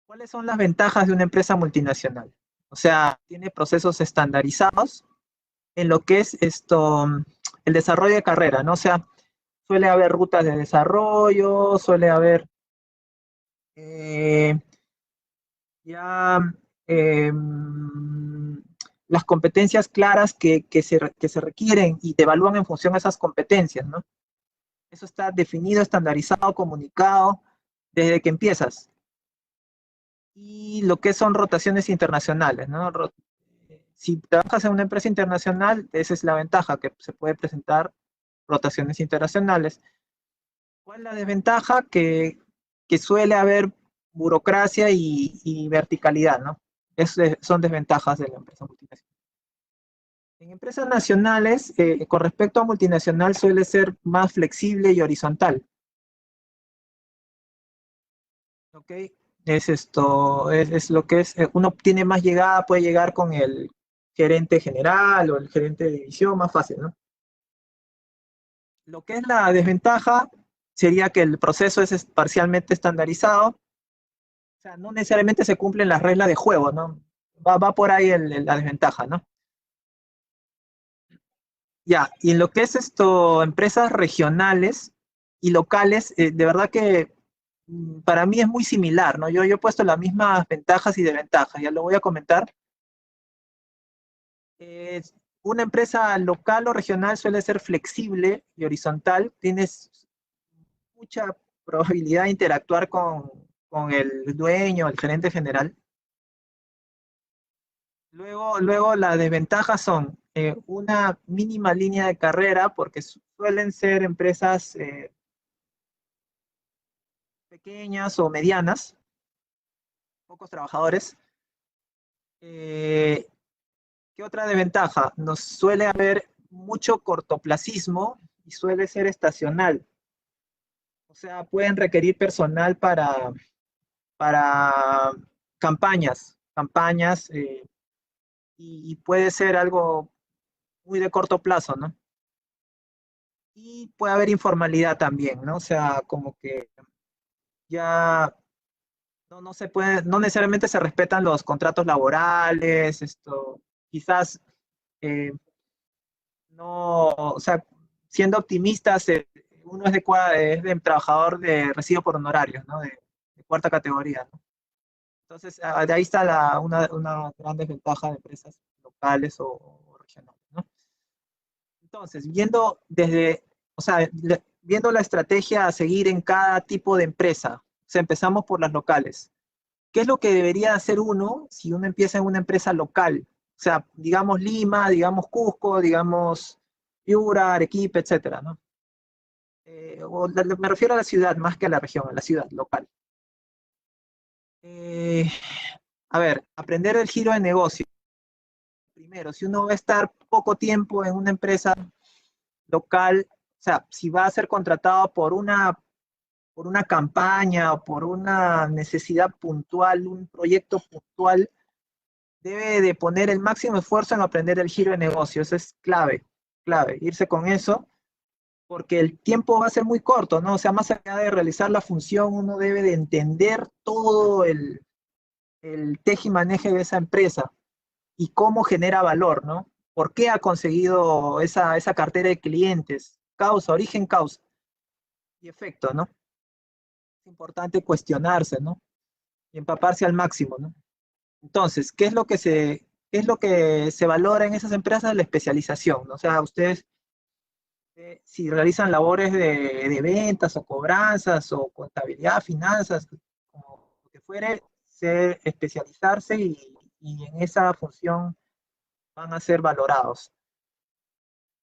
¿Cuáles son las ventajas de una empresa multinacional? O sea, tiene procesos estandarizados en lo que es el desarrollo de carrera, ¿no? O sea, suele haber rutas de desarrollo, suele haber eh, ya eh, las competencias claras que se requieren y te evalúan en función a esas competencias, ¿no? Eso está definido, estandarizado, comunicado desde que empiezas. Y lo que son rotaciones internacionales, ¿no? Si trabajas en una empresa internacional, esa es la ventaja, que se puede presentar rotaciones internacionales. ¿Cuál es la desventaja? Que suele haber burocracia y verticalidad, ¿no? Son desventajas de la empresa multinacional. En empresas nacionales, con respecto a multinacional, suele ser más flexible y horizontal. ¿Ok? Es lo que es, uno tiene más llegada, puede llegar con el gerente general o el gerente de división, más fácil, ¿no? Lo que es la desventaja sería que el proceso es parcialmente estandarizado, o sea, no necesariamente se cumplen las reglas de juego, ¿no? Va por ahí la desventaja, ¿no? Ya, y en lo que es empresas regionales y locales, de verdad que para mí es muy similar, ¿no? Yo he puesto las mismas ventajas y desventajas, ya lo voy a comentar. Eh, una empresa local o regional suele ser flexible y horizontal, tienes mucha probabilidad de interactuar con el dueño, el gerente general. Luego las desventajas son una mínima línea de carrera, porque suelen ser empresas pequeñas o medianas, pocos trabajadores. Eh, ¿Qué otra desventaja? Nos suele haber mucho cortoplacismo y suele ser estacional. O sea, pueden requerir personal para campañas, y puede ser algo muy de corto plazo, ¿no? Y puede haber informalidad también, ¿no? O sea, como que ya no se puede, no necesariamente se respetan los contratos laborales, quizás eh, no, o sea, siendo optimistas, uno es de trabajador recibo por honorarios, ¿no? De cuarta categoría, ¿no? Entonces, de ahí está una gran desventaja de empresas locales o regionales, ¿no? Entonces, o sea, viendo la estrategia a seguir en cada tipo de empresa, o sea, empezamos por las locales. ¿Qué es lo que debería hacer uno si uno empieza en una empresa local? O sea, digamos Lima, digamos Cusco, digamos Piura, Arequipa, etcétera, ¿no? Me refiero a la ciudad más que a la región, a la ciudad local. Eh, a ver, aprender el giro de negocio. Primero, si uno va a estar poco tiempo en una empresa local, o sea, si va a ser contratado por una campaña o por una necesidad puntual, un proyecto puntual, debe de poner el máximo esfuerzo en aprender el giro de negocio. Eso es clave, irse con eso, porque el tiempo va a ser muy corto, ¿no? O sea, más allá de realizar la función, uno debe de entender todo el tejimaneje de esa empresa y cómo genera valor, ¿no? ¿Por qué ha conseguido esa cartera de clientes? Causa, origen, causa y efecto, ¿no? Es importante cuestionarse, ¿no? Y empaparse al máximo, ¿no? Entonces, ¿qué es lo que se valora en esas empresas? La especialización, ¿no? O sea, ustedes, si realizan labores de ventas o cobranzas o contabilidad, finanzas, como lo que fuere, especializarse y en esa función van a ser valorados.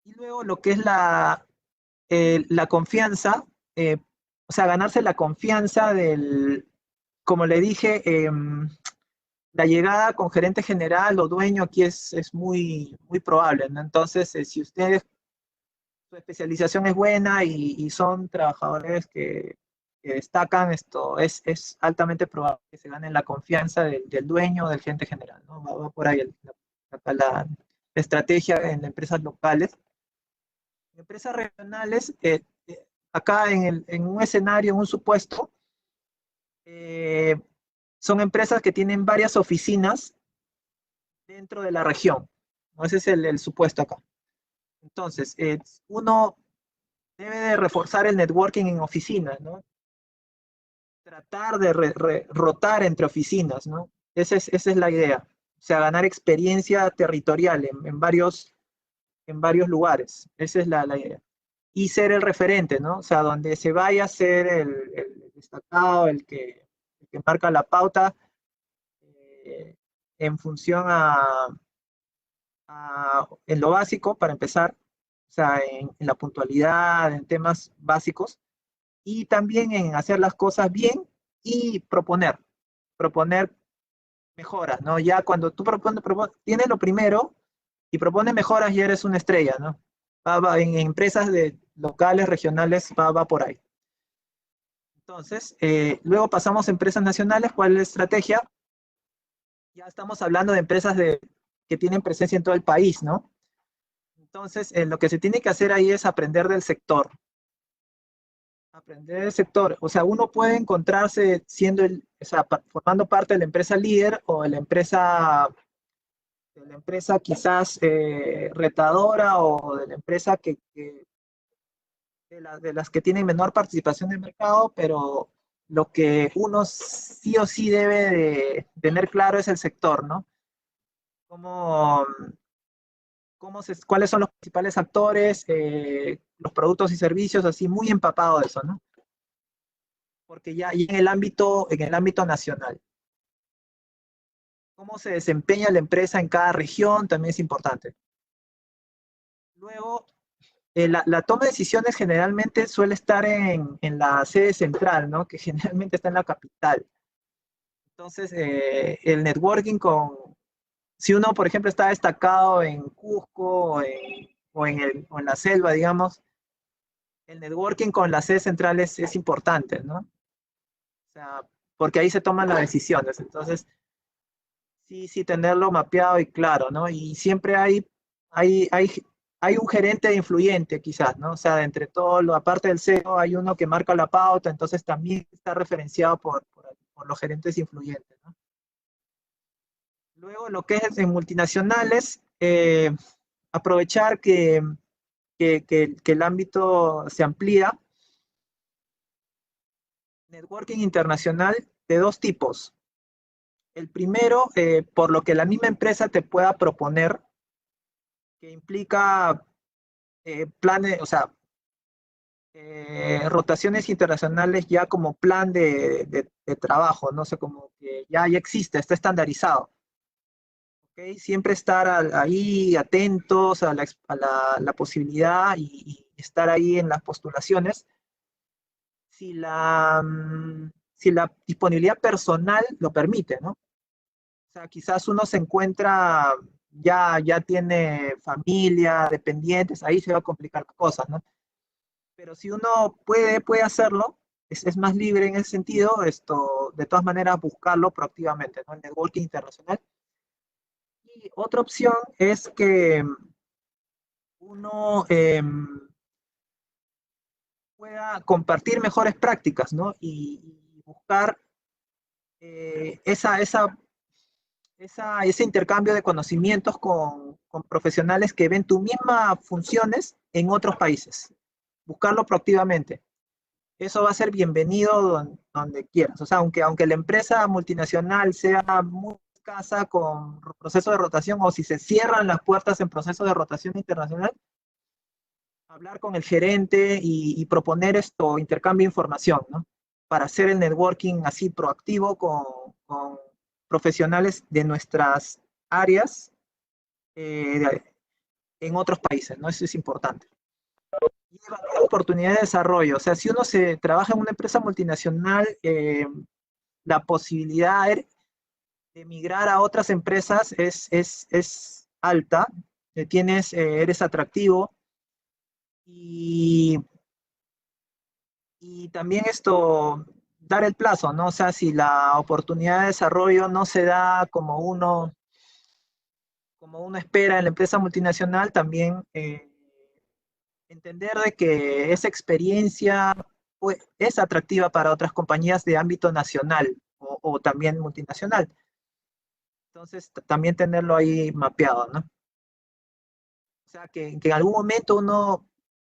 Y luego lo que es la confianza, o sea, ganarse la confianza como le dije, la llegada con gerente general o dueño aquí es muy probable, ¿no? Entonces, si ustedes, su especialización es buena y son trabajadores que destacan, es altamente probable que se ganen la confianza del dueño o del gerente general, ¿no? Va por ahí la estrategia en empresas locales. En empresas regionales, acá en un escenario, en un supuesto, eh, son empresas que tienen varias oficinas dentro de la región, ¿no? Ese es el supuesto acá. Entonces, uno debe de reforzar el networking en oficinas, ¿no? Tratar de rotar entre oficinas, ¿no? Esa es la idea. O sea, ganar experiencia territorial en varios lugares. Esa es la idea. Y ser el referente, ¿no? O sea, donde se vaya a ser el destacado, el que marca la pauta, eh, en función en lo básico, para empezar, o sea, en la puntualidad, en temas básicos, y también en hacer las cosas bien y proponer mejoras, ¿no? Ya cuando tú tienes lo primero, y propones mejoras y eres una estrella, ¿no? En empresas locales, regionales, va por ahí. Entonces, luego pasamos a empresas nacionales. ¿Cuál es la estrategia? Ya estamos hablando de empresas que tienen presencia en todo el país, ¿no? Entonces, lo que se tiene que hacer ahí es aprender del sector. Aprender del sector. O sea, uno puede encontrarse o sea, formando parte de la empresa líder o de la empresa quizás retadora o de la empresa de las que tienen menor participación de mercado, pero lo que uno sí o sí debe de tener claro es el sector, ¿no? Cómo, cuáles son los principales actores, los productos y servicios, así muy empapado de eso, ¿no? Porque ya y en el ámbito nacional. Cómo se desempeña la empresa en cada región también es importante. Luego, la toma de decisiones generalmente suele estar en la sede central, ¿no? Que generalmente está en la capital. Entonces, el networking si uno, por ejemplo, está destacado en Cusco o en la selva, digamos, el networking con la sede central es importante, ¿no? O sea, porque ahí se toman las decisiones. Entonces, sí, sí, tenerlo mapeado y claro, ¿no? Y siempre hay, hay, hay un gerente influyente, quizás, ¿no? O sea, entre todo, aparte del CEO, hay uno que marca la pauta, entonces también está referenciado por los gerentes influyentes, ¿no? Luego, lo que es en multinacionales, aprovechar que el ámbito se amplía. Networking internacional de dos tipos. El primero, por lo que la misma empresa te pueda proponer, que implica planes, o sea, rotaciones internacionales ya como plan de trabajo, no sé, como que ya existe, está estandarizado. ¿Okay? Siempre estar ahí atentos a la posibilidad y estar ahí en las postulaciones. Si la disponibilidad personal lo permite, ¿no? O sea, quizás uno se encuentra, ya tiene familia, dependientes, ahí se va a complicar las cosas, ¿no? Pero si uno puede hacerlo, es más libre en ese sentido, de todas maneras buscarlo proactivamente, ¿no? El networking internacional. Y otra opción es que uno pueda compartir mejores prácticas, ¿no? Y buscar ese intercambio de conocimientos con profesionales que ven tus mismas funciones en otros países. Buscarlo proactivamente. Eso va a ser bienvenido donde quieras. O sea, aunque la empresa multinacional sea muy escasa con proceso de rotación o si se cierran las puertas en proceso de rotación internacional, hablar con el gerente y proponer intercambio de información, ¿no? Para hacer el networking así proactivo con profesionales de nuestras áreas eh, en otros países, ¿no? Eso es importante. Y evaluar oportunidades de desarrollo. O sea, si uno se trabaja en una empresa multinacional, la posibilidad de migrar a otras empresas es alta. Eres atractivo y, y también dar el plazo, ¿no? O sea, si la oportunidad de desarrollo no se da como uno espera en la empresa multinacional, también entender de que esa experiencia pues, es atractiva para otras compañías de ámbito nacional o también multinacional. Entonces, también tenerlo ahí mapeado, ¿no? O sea, que en algún momento uno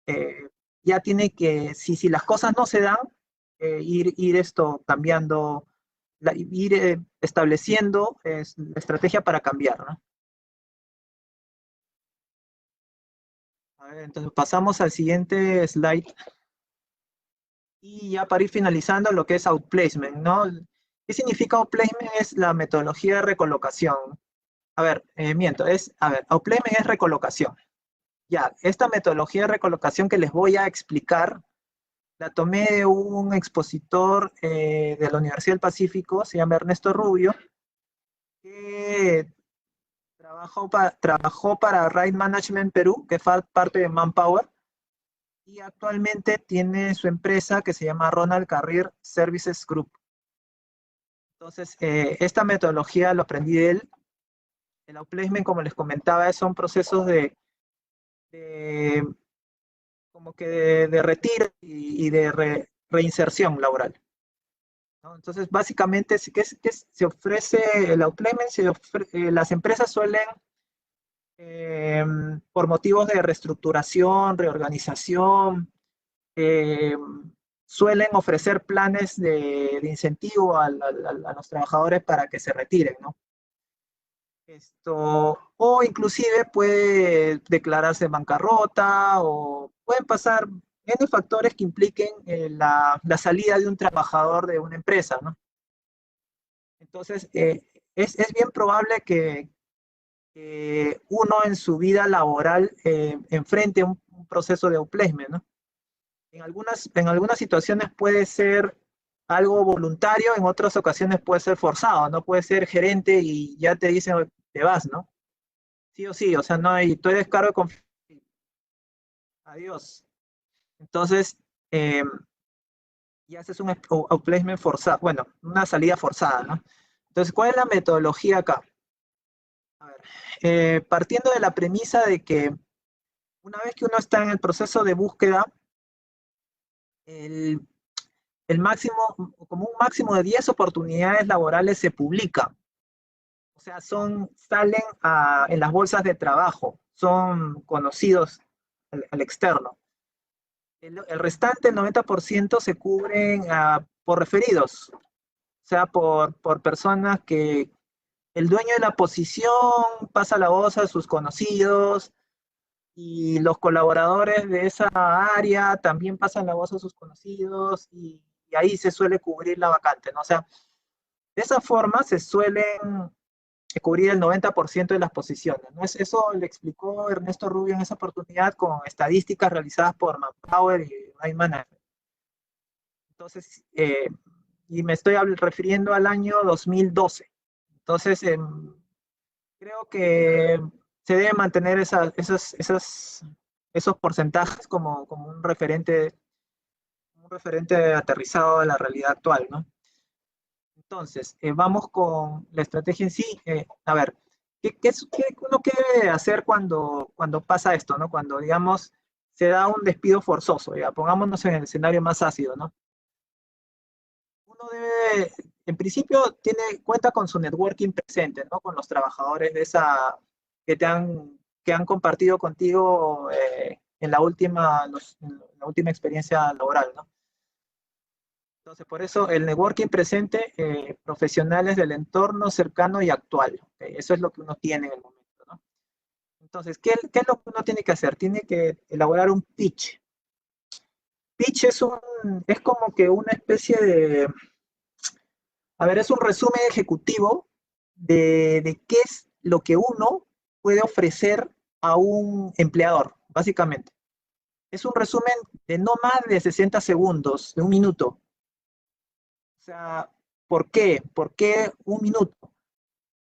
eh, ya tiene que, si las cosas no se dan, ir cambiando, ir estableciendo la estrategia para cambiar, ¿no? A ver, entonces pasamos al siguiente slide. Y ya para ir finalizando lo que es outplacement, ¿no? ¿Qué significa outplacement? Es la metodología de recolocación. A ver, outplacement es recolocación. Ya, esta metodología de recolocación que les voy a explicar, la tomé de un expositor de la Universidad del Pacífico, se llama Ernesto Rubio, que trabajó para Ride Management Perú, que es parte de Manpower, y actualmente tiene su empresa que se llama Ronald Carrier Services Group. Entonces, esta metodología lo aprendí de él. El outplacement, como les comentaba, son procesos de como que de retiro y de reinserción laboral, ¿no? Entonces, básicamente, ¿qué se ofrece el outplacement? Las empresas suelen, por motivos de reestructuración, reorganización, eh, suelen ofrecer planes de incentivo a los trabajadores para que se retiren, ¿no? O inclusive puede declararse bancarrota o pueden pasar N factores que impliquen la salida de un trabajador de una empresa, ¿no? Entonces, es bien probable que uno en su vida laboral enfrente un proceso de outplacement, ¿no? En algunas situaciones puede ser algo voluntario, en otras ocasiones puede ser forzado, ¿no? Puede ser gerente y ya te dicen, te vas, ¿no? Sí o sí, o sea, no hay, tú eres cargo de confianza, adiós. Entonces, eh, y haces un outplacement forzado, bueno, una salida forzada, ¿no? Entonces, ¿cuál es la metodología acá? A ver, partiendo de la premisa de que una vez que uno está en el proceso de búsqueda, el, el máximo, como un máximo de 10 oportunidades laborales se publican. O sea, salen en las bolsas de trabajo, son conocidos al externo. El restante, el 90%, se cubren por referidos, o sea, por personas que el dueño de la posición pasa la voz a sus conocidos y los colaboradores de esa área también pasan la voz a sus conocidos y ahí se suele cubrir la vacante, ¿no? O sea, de esa forma se suelen cubrir el 90% de las posiciones, ¿no? Eso le explicó Ernesto Rubio en esa oportunidad con estadísticas realizadas por Manpower y Ride Management. Entonces, y me estoy refiriendo al año 2012. Entonces, creo que se deben mantener esos porcentajes como un referente aterrizado a la realidad actual, ¿no? Entonces, vamos con la estrategia en sí. A ver, ¿qué uno debe hacer cuando pasa esto, ¿no? Cuando, digamos, se da un despido forzoso, ya, pongámonos en el escenario más ácido, ¿no? Uno debe, en principio, cuenta con su networking presente, ¿no? Con los trabajadores que que han compartido contigo en la última experiencia laboral, ¿no? Entonces, por eso el networking presente, profesionales del entorno cercano y actual. ¿Ok? Eso es lo que uno tiene en el momento, ¿no? Entonces, ¿qué es lo que uno tiene que hacer? Tiene que elaborar un pitch. Pitch es como que una especie es un resumen ejecutivo de qué es lo que uno puede ofrecer a un empleador, básicamente. Es un resumen de no más de 60 segundos, de un minuto. O sea, ¿por qué? ¿Por qué un minuto?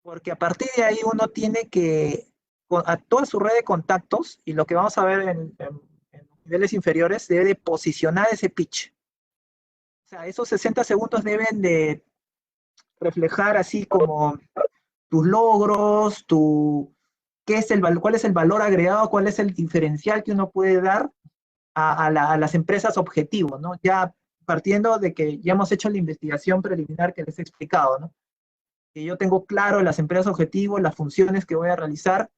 Porque a partir de ahí uno tiene que, a toda su red de contactos, y lo que vamos a ver en niveles inferiores, debe de posicionar ese pitch. O sea, esos 60 segundos deben de reflejar así como tus logros, cuál es el valor agregado, cuál es el diferencial que uno puede dar a las empresas objetivo, ¿no? Ya partiendo de que ya hemos hecho la investigación preliminar que les he explicado, ¿no? Que yo tengo claro las empresas objetivo, las funciones que voy a realizar.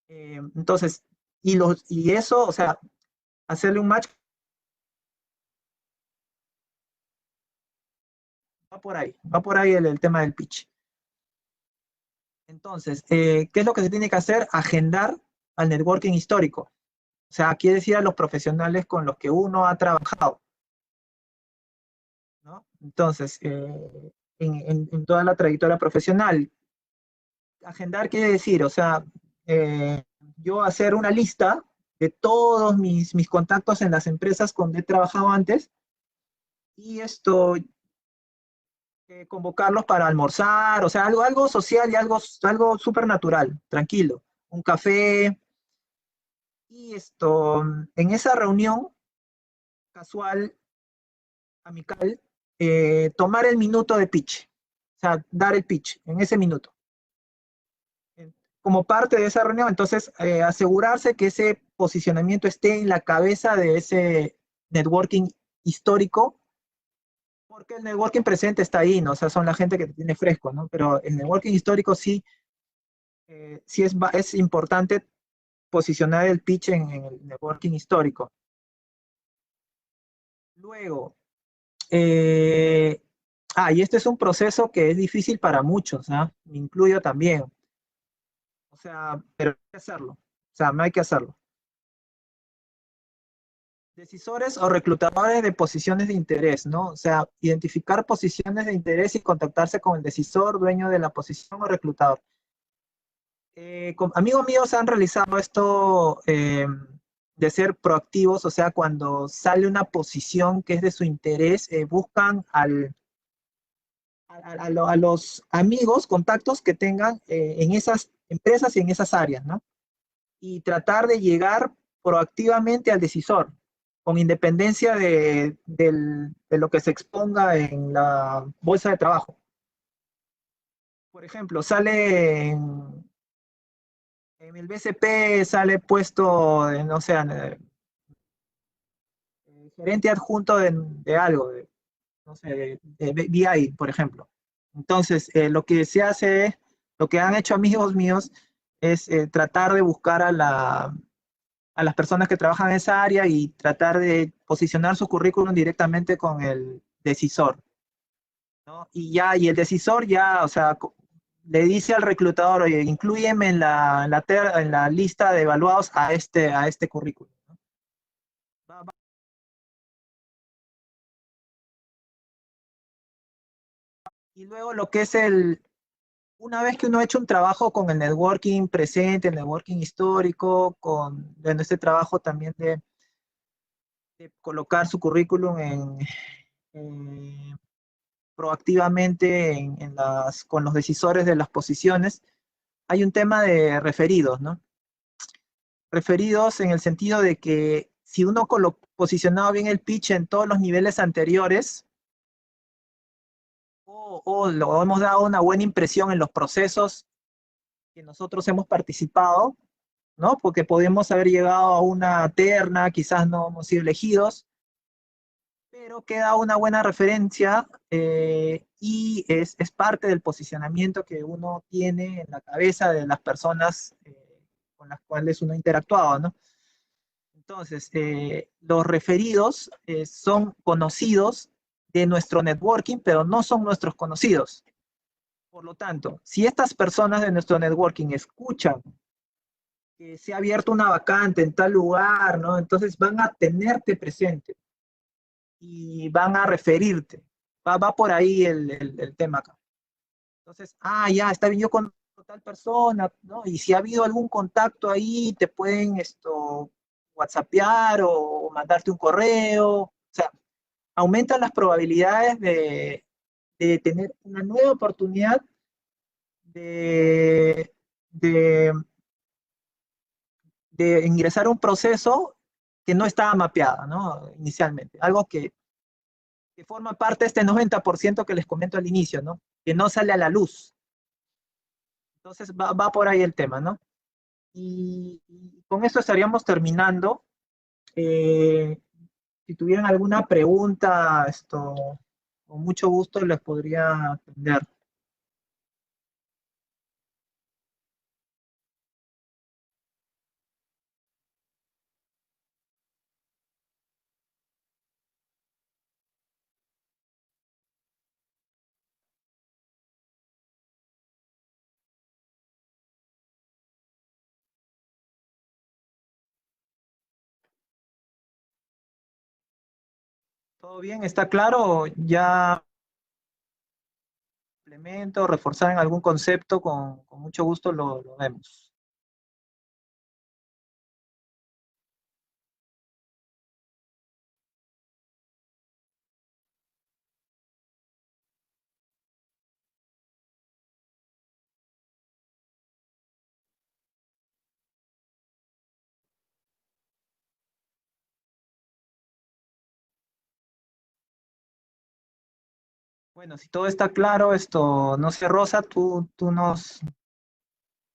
Entonces, y eso, o sea, hacerle un match va por ahí el tema del pitch. Entonces, ¿qué es lo que se tiene que hacer? Agendar al networking histórico. O sea, quiere decir a los profesionales con los que uno ha trabajado, ¿no? Entonces, en toda la trayectoria profesional, agendar quiere decir, o sea, yo hacer una lista de todos mis contactos en las empresas donde he trabajado antes y esto convocarlos para almorzar, o sea, algo social y algo súper natural, tranquilo. Un café y en esa reunión casual, amical, tomar el minuto de pitch, o sea, dar el pitch en ese minuto. Como parte de esa reunión, entonces asegurarse que ese posicionamiento esté en la cabeza de ese networking histórico, porque el networking presente está ahí, ¿no? O sea, son la gente que te tiene fresco, ¿no? Pero el networking histórico sí, sí es importante posicionar el pitch en el networking histórico. Luego, eh, y este es un proceso que es difícil para muchos, ¿no? Me incluyo también. O sea, pero hay que hacerlo. O sea, no hay que hacerlo. Decisores o reclutadores de posiciones de interés, ¿no? O sea, identificar posiciones de interés y contactarse con el decisor, dueño de la posición o reclutador. Amigos míos han realizado esto de ser proactivos, o sea, cuando sale una posición que es de su interés, buscan a los amigos, contactos que tengan en esas empresas y en esas áreas, ¿no? Y tratar de llegar proactivamente al decisor, con independencia de lo que se exponga en la bolsa de trabajo. Por ejemplo, sale en el BCP, sale puesto, no sé, gerente adjunto de algo, no sé, de BI, por ejemplo. Entonces, lo que se hace, lo que han hecho amigos míos, es tratar de buscar a las personas que trabajan en esa área y tratar de posicionar su currículum directamente con el decisor, ¿no? Y el decisor ya, o sea, le dice al reclutador, oye, inclúyeme en la lista de evaluados a este currículum, ¿no? Va- va- Y luego lo que es una vez que uno ha hecho un trabajo con el networking presente, el networking histórico, bueno, este trabajo también de colocar su currículum en proactivamente con los decisores de las posiciones, hay un tema de referidos, ¿no? Referidos en el sentido de que si uno posicionado bien el pitch en todos los niveles anteriores, o lo hemos dado una buena impresión en los procesos que nosotros hemos participado, ¿no? Porque podemos haber llegado a una terna, quizás no hemos sido elegidos, pero queda una buena referencia y es parte del posicionamiento que uno tiene en la cabeza de las personas con las cuales uno ha interactuado, ¿no? Entonces, los referidos son conocidos de nuestro networking, pero no son nuestros conocidos. Por lo tanto, si estas personas de nuestro networking escuchan que se ha abierto una vacante en tal lugar, ¿no? Entonces van a tenerte presente y van a referirte. Va por ahí el tema acá. Entonces, ya, está bien, yo con tal persona, ¿no? Y si ha habido algún contacto ahí, te pueden whatsappear o mandarte un correo. O sea, aumentan las probabilidades de tener una nueva oportunidad de, de, de ingresar a un proceso que no estaba mapeada, ¿no? Inicialmente. Algo que forma parte de este 90% que les comento al inicio, ¿no? Que no sale a la luz. Entonces va por ahí el tema, ¿no? Y con esto estaríamos terminando. Eh, si tuvieran alguna pregunta, con mucho gusto les podría atender. ¿Todo bien? ¿Está claro? Ya complemento, reforzar en algún concepto, con mucho gusto lo vemos. Bueno, si todo está claro, no sé, Rosa, tú nos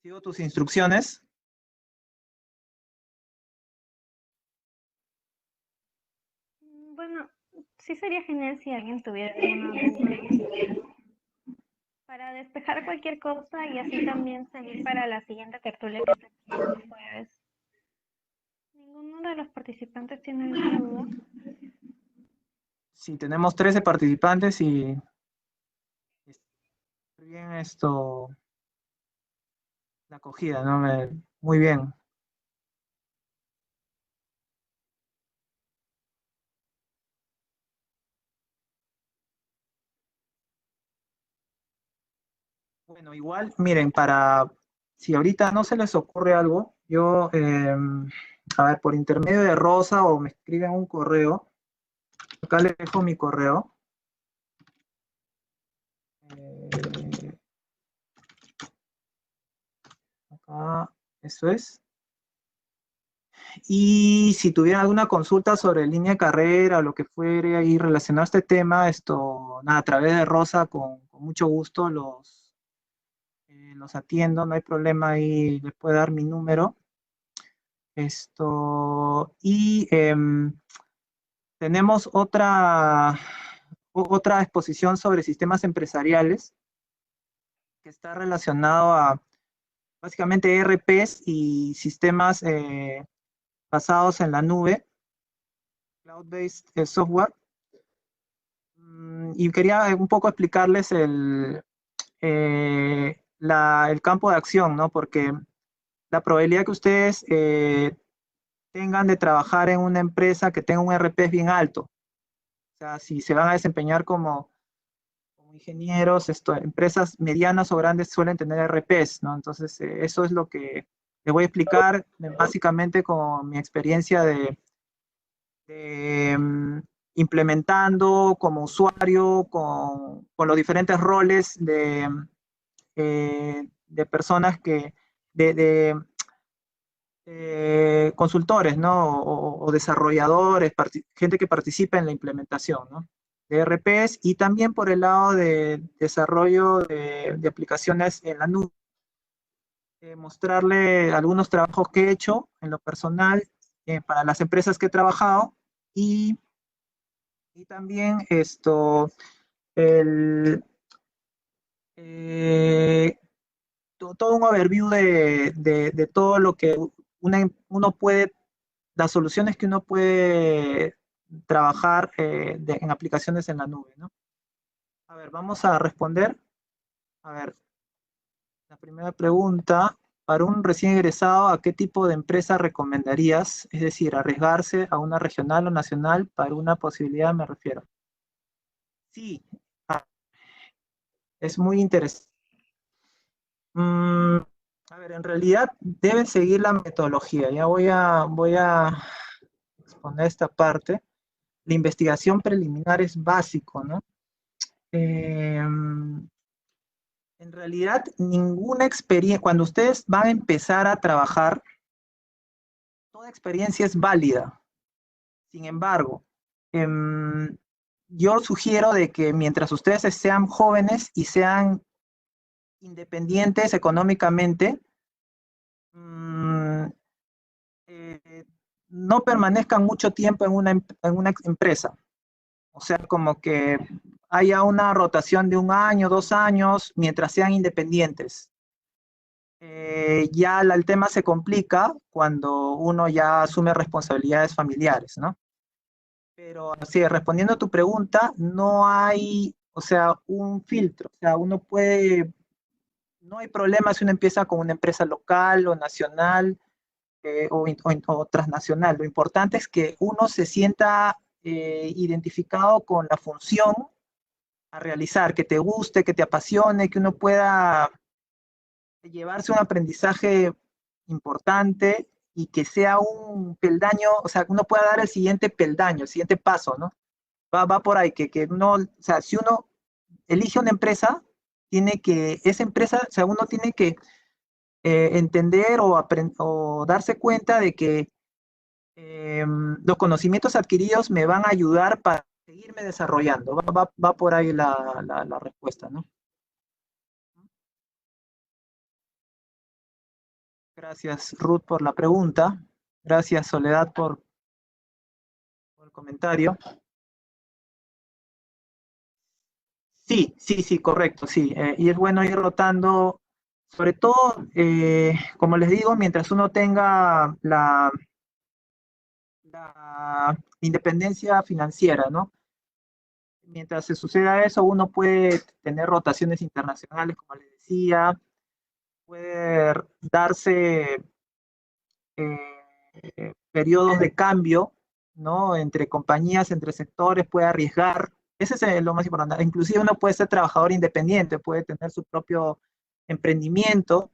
sigo tus instrucciones. Bueno, sí sería genial si alguien tuviera alguna duda para despejar cualquier cosa y así también seguir para la siguiente tertulia que es el siguiente jueves. ¿Ninguno de los participantes tiene alguna duda? Sí, tenemos 13 participantes y está bien la acogida, ¿no? Muy bien. Bueno, igual, miren, si ahorita no se les ocurre algo, yo, a ver, por intermedio de Rosa o me escriben un correo, acá les dejo mi correo. Eh, acá, eso es. Y si tuvieran alguna consulta sobre línea de carrera o lo que fuere ahí relacionado a este tema, nada, a través de Rosa, con mucho gusto los atiendo, no hay problema ahí, les puedo dar mi número. Y tenemos otra exposición sobre sistemas empresariales que está relacionado a básicamente ERPs y sistemas basados en la nube, cloud-based software. Y quería un poco explicarles el campo de acción, ¿no? Porque la probabilidad que ustedes tengan de trabajar en una empresa que tenga un ERP es bien alto. O sea, si se van a desempeñar como ingenieros, empresas medianas o grandes suelen tener ERPs, ¿no? Entonces, eso es lo que les voy a explicar básicamente con mi experiencia de implementando como usuario con los diferentes roles de personas de consultores, ¿no? O desarrolladores, gente que participa en la implementación, ¿no? De ERPs y también por el lado de desarrollo de aplicaciones en la nube. Mostrarle algunos trabajos que he hecho en lo personal para las empresas que he trabajado y, y también el, eh, todo un overview de todo lo que uno puede, las soluciones que uno puede trabajar en aplicaciones en la nube, ¿no? A ver, vamos a responder. A ver, la primera pregunta, para un recién egresado, ¿a qué tipo de empresa recomendarías? Es decir, arriesgarse a una regional o nacional para una posibilidad, me refiero. Sí, es muy interesante. Mm, a ver, en realidad deben seguir la metodología. Ya voy a exponer esta parte. La investigación preliminar es básico, ¿no? En realidad, ninguna experiencia, cuando ustedes van a empezar a trabajar, toda experiencia es válida. Sin embargo, em, yo sugiero de que mientras ustedes sean jóvenes y sean independientes económicamente, mm, eh, no permanezcan mucho tiempo en una empresa. O sea, como que haya una rotación de 1 año, 2 años, mientras sean independientes. Ya el tema se complica cuando uno ya asume responsabilidades familiares, ¿no? Pero sí, respondiendo a tu pregunta, no hay, o sea, un filtro. O sea, no hay problema si uno empieza con una empresa local o nacional o transnacional. Lo importante es que uno se sienta identificado con la función a realizar, que te guste, que te apasione, que uno pueda llevarse un aprendizaje importante y que sea un peldaño, o sea, que uno pueda dar el siguiente peldaño, el siguiente paso, ¿no? Va por ahí, que uno, o sea, si uno elige una empresa, esa empresa, o sea, uno tiene que entender o darse cuenta de que los conocimientos adquiridos me van a ayudar para seguir seguirme desarrollando. Va por ahí la respuesta, ¿no? Gracias, Ruth, por la pregunta. Gracias, Soledad, por el comentario. Sí, correcto, sí. Y es bueno ir rotando, sobre todo, como les digo, mientras uno tenga la independencia financiera, ¿no? Mientras se suceda eso, uno puede tener rotaciones internacionales, como les decía, puede darse periodos de cambio, ¿no? Entre compañías, entre sectores, puede arriesgar. Ese es lo más importante. Inclusive uno puede ser trabajador independiente, puede tener su propio emprendimiento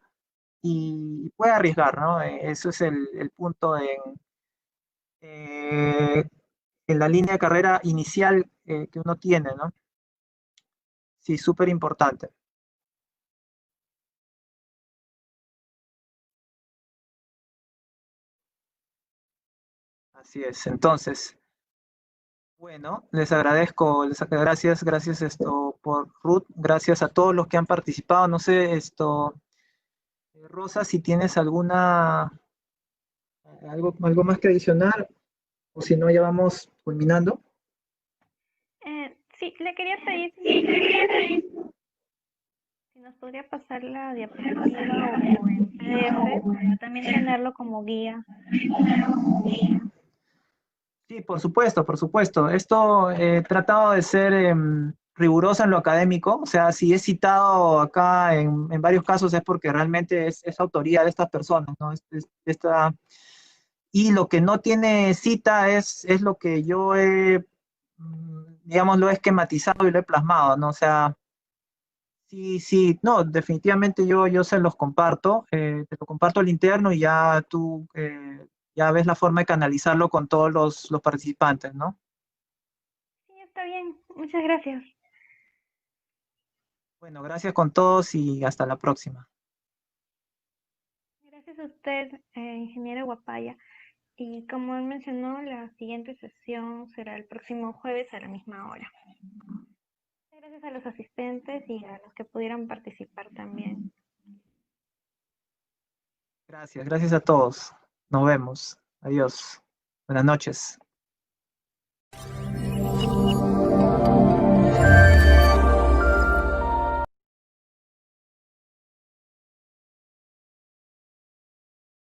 y puede arriesgar, ¿no? Eso es el punto eh, en la línea de carrera inicial que uno tiene, ¿no? Sí, súper importante. Así es. Entonces, bueno, gracias esto por Ruth, gracias a todos los que han participado. No sé, Rosa, si tienes algo más que adicionar, o si no, ya vamos culminando. Sí, le quería pedir si nos podría pasar la diapositiva o en PDF para también tenerlo como guía. Sí, por supuesto, por supuesto. Esto he tratado de ser riguroso en lo académico, o sea, si he citado acá en varios casos es porque realmente es autoría de estas personas, ¿no? Y lo que no tiene cita es lo que yo digamos, lo he esquematizado y lo he plasmado, ¿no? O sea, sí, no, definitivamente yo se los comparto, te lo comparto al interno y ya tú ya ves la forma de canalizarlo con todos los participantes, ¿no? Sí, está bien. Muchas gracias. Bueno, gracias con todos y hasta la próxima. Gracias a usted, ingeniero Guapaya. Y como él mencionó, la siguiente sesión será el próximo jueves a la misma hora. Gracias a los asistentes y a los que pudieran participar también. Gracias a todos. Nos vemos. Adiós. Buenas noches.